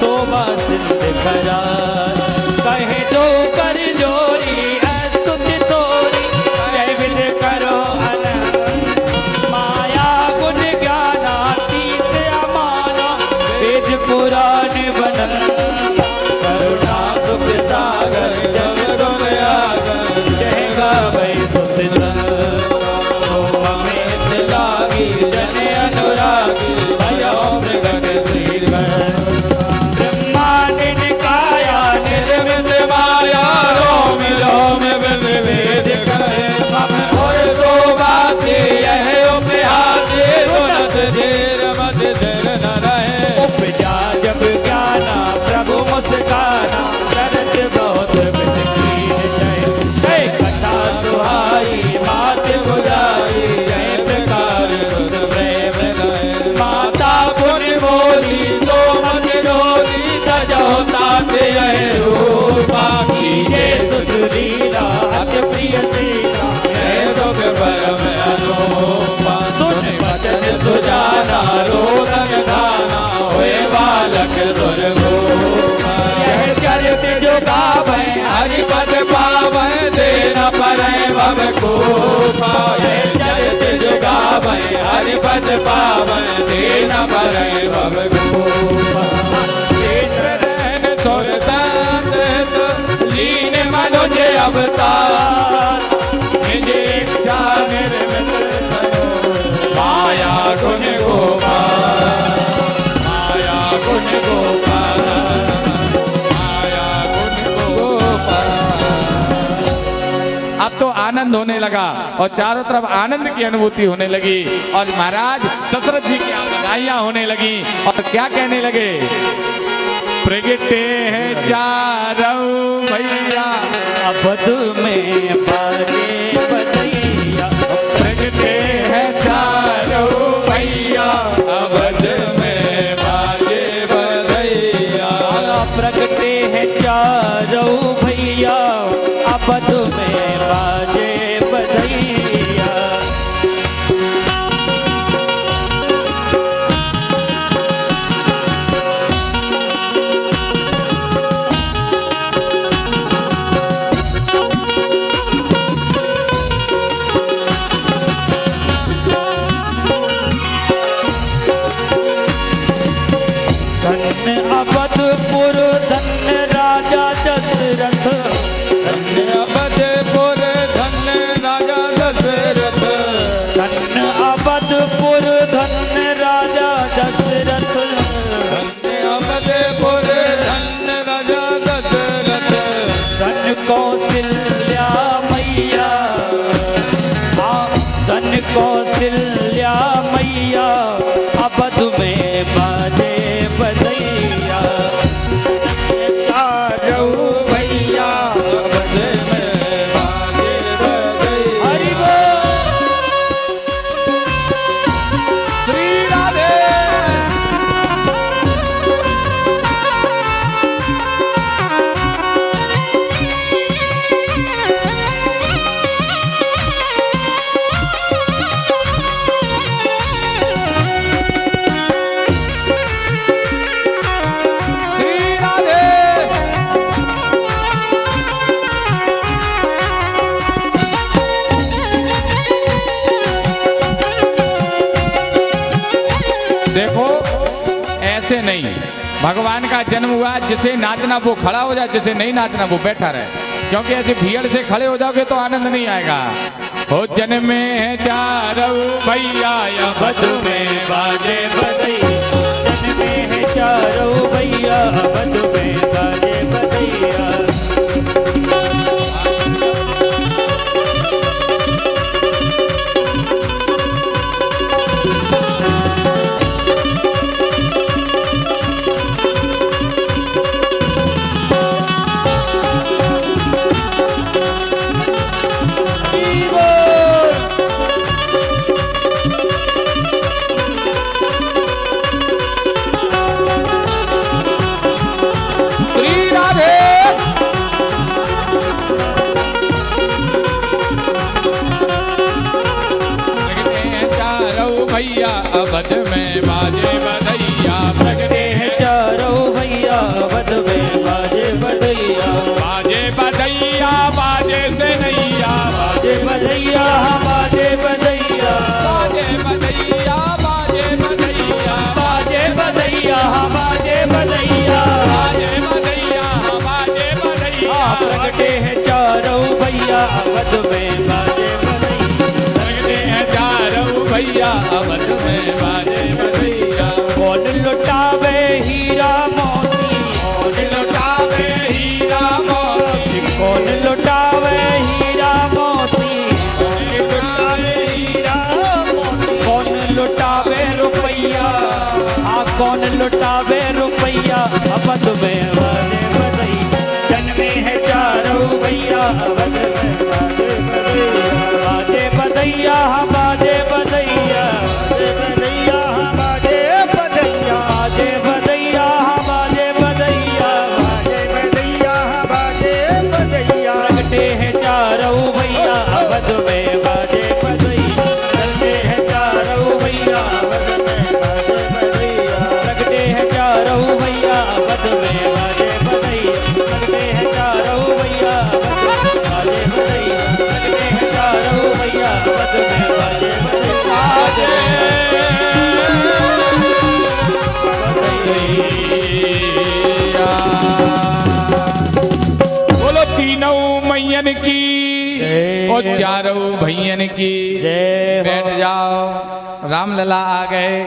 शोभा सिंध खरार। कहे दो कर जोरी स्तुति तोरी जय विद करो अनंत। माया गुण ज्ञानातीत अमाना वेद पुराण बनन। करुणा सुख सागर जब गुण आगर जय गावै सुत सोमेत लागी जन अनुरागी भयो मृगन श्रीधर। ब्रह्मांड निकाया निर्मित माया रोम रोम विवेद करे। मम और गोवासी यह उपहासी गुणत धीर मत धर न रहे। उपजा जब ज्ञाना प्रभु मुस्काना करत बहुत विद कीन जय। जय कथा सुहाई मात बुझाई जय प्रकार रुद प्रेम गए। माता पुन मोरी सो मग डोरी तजो ताते यह रूपा की ये सुलीला अति प्रिय सीता जय सुख परम अनुपा। सुन वचन सुजाना रोदन गाना होए बालक दुर्गोपा। यह चरित जो गावै हरि पद पावै देना परै भव कोपा। यह चरित जो गावै हरि पद पावै देना परै भव कोपा। लीन मनुज अवतार निज इच्छा निर्मित माया गुण गोपाल। माया गुण गोपाल माया गुण गोपाल। अब तो आनंद होने लगा और चारों तरफ आनंद की अनुभूति होने लगी। और महाराज दशरथ जी की बधाइयां होने लगी और क्या कहने लगे, प्रगटे हैं चारों भैया अवध में बाजे बधैया। प्रगटे हैं चारों भैया अवध में बाजे बधैया। प्रगटे हैं चारों भैया अवध में बाजे बधैया। धन्य अवधपुर धन्य राजा दशरथ, धन्य अवधपुर धन्य राजा दशरथ, धन्य अवधपुर धन्य राजा दशरथ, धन्य अवधपुर धन्य राजा दशरथ, धन्य कौशल्या मैया, धन्य कौशल्या मैया, अवध में बाजे बजैया, चारों भैया अवध में बाजे बजैया। हरि बोल। श्री राधे। श्री राधे। देखो ऐसे नहीं, भगवान का जन्म हुआ, जिसे नाचना वो खड़ा हो जाए, जिसे नहीं नाचना वो बैठा रहे, क्योंकि ऐसे भीड़ से खड़े हो जाओगे तो आनंद नहीं आएगा। हो जन्मे है चारों भैया अवध में बाजे बजैया, जन्मे है चारों भैया अवध में बाजे बजैया, श्री राधे। चारों भैया अवध में बाजे बजैया, प्रगटे है चारों भैया अवध में बाजे बजैया, बाजे बजैया बाजे से नैया, बाजे बजैया बाजे बजैया, बाजे बजैया बाजे बजैया, बाजे बजैया बाजे बजैया, बाजे बजैया बाजे बजैया। प्रगटे है चारों भैया अवध में बाजे बजैया, लगते हैं चारों भैया अवध में बाजे बजैया। कौन लुटावे हीरा मोती, कौन लुटावे हीरा मोती, कौन लुटावे हीरा मोती, कौन लुटावे हीरा मोती, कौन लुटावे रुपैया, कौन लुटावे रुपैया अवध में बाजे बजैया, जन्मे है चारों भैया अवध में बाजे बजैया, बाजे बजैया बाजे बजैया, बाजे बजैया बाजे बजैया बाजे बजैया, बाजे बजैया बाजे बजैया प्रगटे है चारों भैया अवध में बाजे बजैया, प्रगटे है चारों भैया अवध में बाजे बजैया, प्रगटे है चारों भैया अवध में बाजे बजैया, प्रगटे है चारों भैया अवध में बाजे बजैया, प्रगटे है चारों भैया अवध में बाजे बजैया। बोलो तीनों मैयन की जय। और चारों भैयन की जय। बैठ जाओ, रामलला आ गए,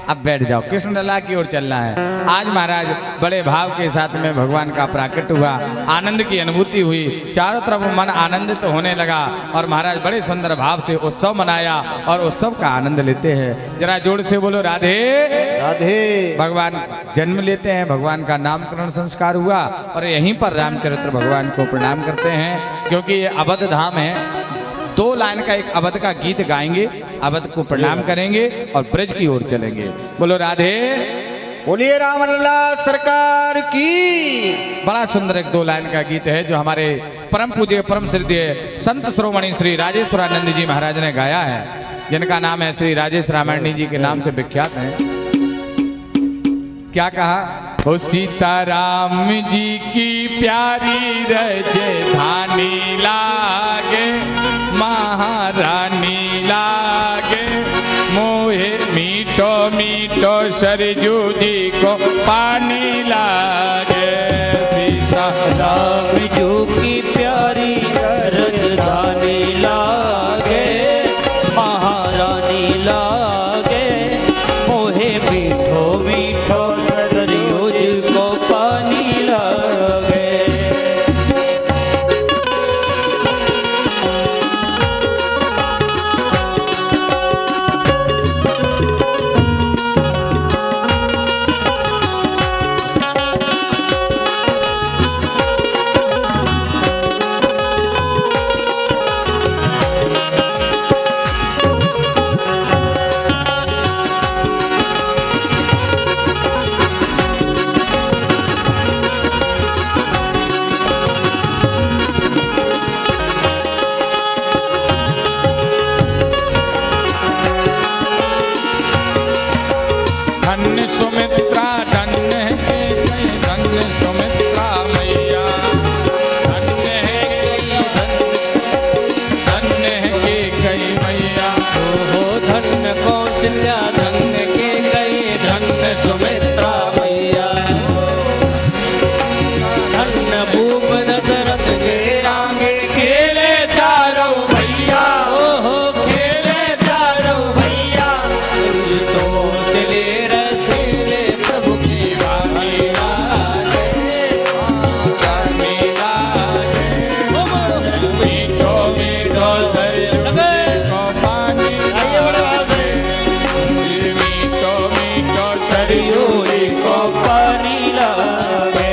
अब बैठ जाओ, कृष्ण लला की ओर चलना है। आज महाराज बड़े भाव के साथ में भगवान का प्राकट हुआ, आनंद की अनुभूति हुई, चारों तरफ मन आनंदित तो होने लगा और महाराज बड़े सुंदर भाव से उत्सव मनाया और उत्सव का आनंद लेते हैं। जरा जोर से बोलो राधे राधे। भगवान जन्म लेते हैं, भगवान का नामकरण संस्कार हुआ और यहीं पर रामचरित्र भगवान को प्रणाम करते हैं, क्योंकि ये अवध धाम है। 2 लाइन का एक अवध का गीत गाएंगे, अवध को प्रणाम करेंगे और ब्रज की ओर चलेंगे। बोलो राधे। बोलिए रामलला सरकार की। बड़ा सुंदर एक 2 लाइन का गीत है जो हमारे परम पूज्य परम श्रद्धेय संत श्रोमणी श्री राजेश्वरानंद जी महाराज ने गाया है, जिनका नाम है श्री राजेश रामायणी जी के नाम से विख्यात है। क्या कहा? ओ सीताराम जी की प्यारी राजधानी लागे, महारानी लागे, मोहे मीठो मीठो मीठो सरजू जी को पानी लागे सीता राम जू की प्यारी राजधानी लागे महारानी लागे मोहे मीठो मीठो सरयू जी को पानी लागे। धन्य सुमित्रा धन्य है धन्य सुमित्रा मैया धन्य है धन्य है कई मैया हो धन्य कौशल्या धन्य के गई धन्य सुमित्रा मैया धन्य भूपन दरत के आगे खेले चारों भैया हो खेले चारों भैया तो दिले रसीले प्रभु की वाणी लागे वाणी लागे मीठो मीठो सरयू को पानी लागे मीठो मीठो सरयू को पानी लागे।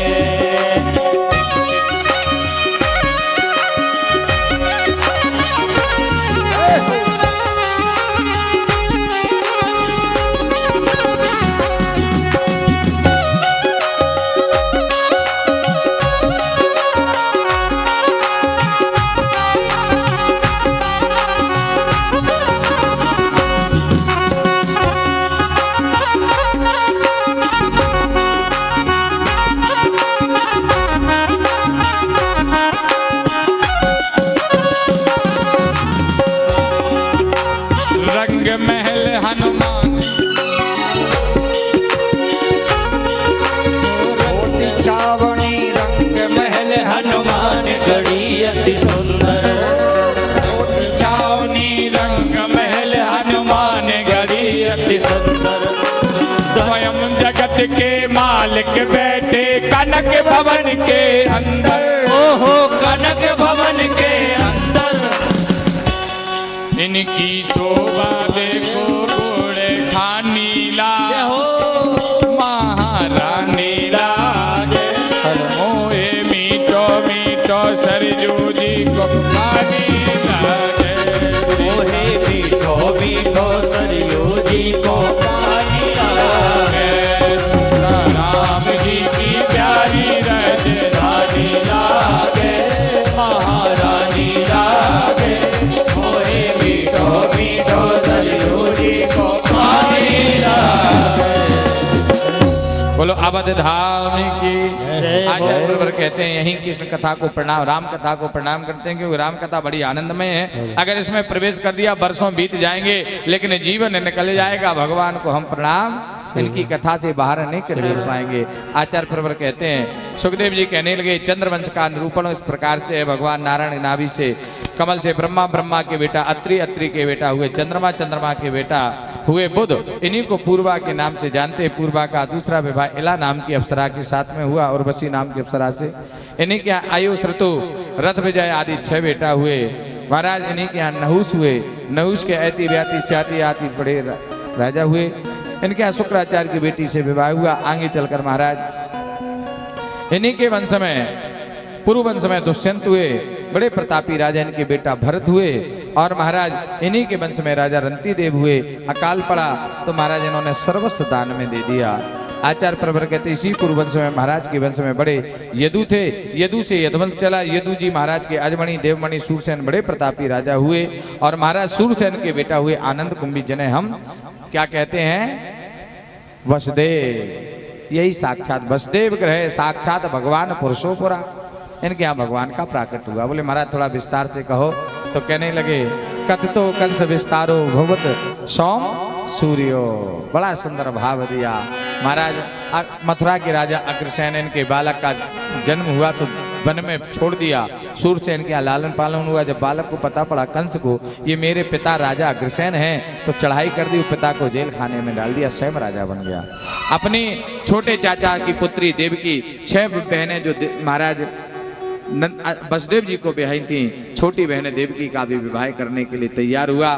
रंग महल हनुमान छावनी रंग महल हनुमान गढ़ी अति सुंदर छावनी रंग महल हनुमान गढ़ी अति सुंदर स्वयं जगत के मालिक बैठे कनक भवन के अंदर ओहो कनक भवन के अंदर इनकी शोभा देखो घोड़े खानी लागे महारानी लागे मोहे मीठो मीठो सरजू जी को पानी लागे मोहे मीठो मीठो सरयू जी को पानी लागे राम जी की प्यारी राजधानी लागे महारानी लागे मोहे मीठो मीठो सरयू जी को पानी लागे। बोलो अवध धाम की जय आचार्य प्रवर कहते हैं यही कृष्ण कथा को प्रणाम राम कथा को प्रणाम करते हैं क्योंकि राम कथा बड़ी आनंदमय है। अगर इसमें प्रवेश कर दिया वर्षों बीत जाएंगे लेकिन जीवन निकल जाएगा। भगवान को हम प्रणाम इनकी कथा से बाहर नहीं कर पाएंगे। आचार्य प्रवर कहते हैं सुखदेव जी कहने लगे चंद्रवंश का निरूपण इस प्रकार से है। भगवान नारायण नाभि से कमल से ब्रह्मा ब्रह्मा के बेटा अत्रि अत्रि के बेटा हुए चंद्रमा चंद्रमा के बेटा हुए बुध। इन्हीं को पूर्वा के नाम से जानते हैं। पूर्वा का दूसरा विवाह इला नाम की अप्सरा के साथ में हुआ और वसी नाम की अप्सरा से। इन्हीं के आयु ऋतु रथ विजय आदि 6 बेटा हुए महाराज। इन्हीं के यहाँ नहुस हुए। नहुस के ऐति व्याति स्याति आदि बड़े राजा हुए। इनके यहाँ शुक्राचार्य की बेटी से विवाह हुआ। आगे चलकर महाराज इन्हीं के वंश में पूर्व वंश में दुष्यंत हुए। बड़े प्रतापी राजा इनके बेटा भरत हुए। और महाराज इन्हीं के वंश में राजा रंती देव हुए। अकाल पड़ा तो महाराज इन्होंने सर्वस्व दान में दे दिया। आचार्य प्रवर कहते इसी पूर्व वंश में महाराज के वंश में बड़े यदु थे। यदु से यदुवंश चला। यदु जी महाराज के अजमणि देवमणि सूरसेन बड़े प्रतापी राजा हुए। और महाराज सूरसेन के बेटा हुए आनंद कुंभी जिन्हें हम क्या कहते हैं वसुदेव। यही साक्षात वसुदेव ग्रह साक्षात भगवान पुरुषोपुरा। इनके यहाँ भगवान का प्राकट हुआ। बोले महाराज थोड़ा विस्तार से कहो। तो कहने लगे कथितो कंस विस्तारो भगवत सौम सूर्यो। बड़ा सुंदर भाव दिया महाराज। मथुरा के राजा अग्रसेन इनके बालक का जन्म हुआ तो वन में छोड़ दिया। सूरसेन के यहाँ लालन पालन हुआ। जब बालक को पता पड़ा कंस को ये मेरे पिता राजा अग्रसेन हैं, तो चढ़ाई कर दी, पिता को जेल खाने में डाल दिया, स्वयं राजा बन गया। अपनी छोटे चाचा की पुत्री देवकी, 6 बहनें जो महाराज वसुदेव जी को ब्याही थी, छोटी बहन देवकी का भी विवाह करने के लिए तैयार हुआ।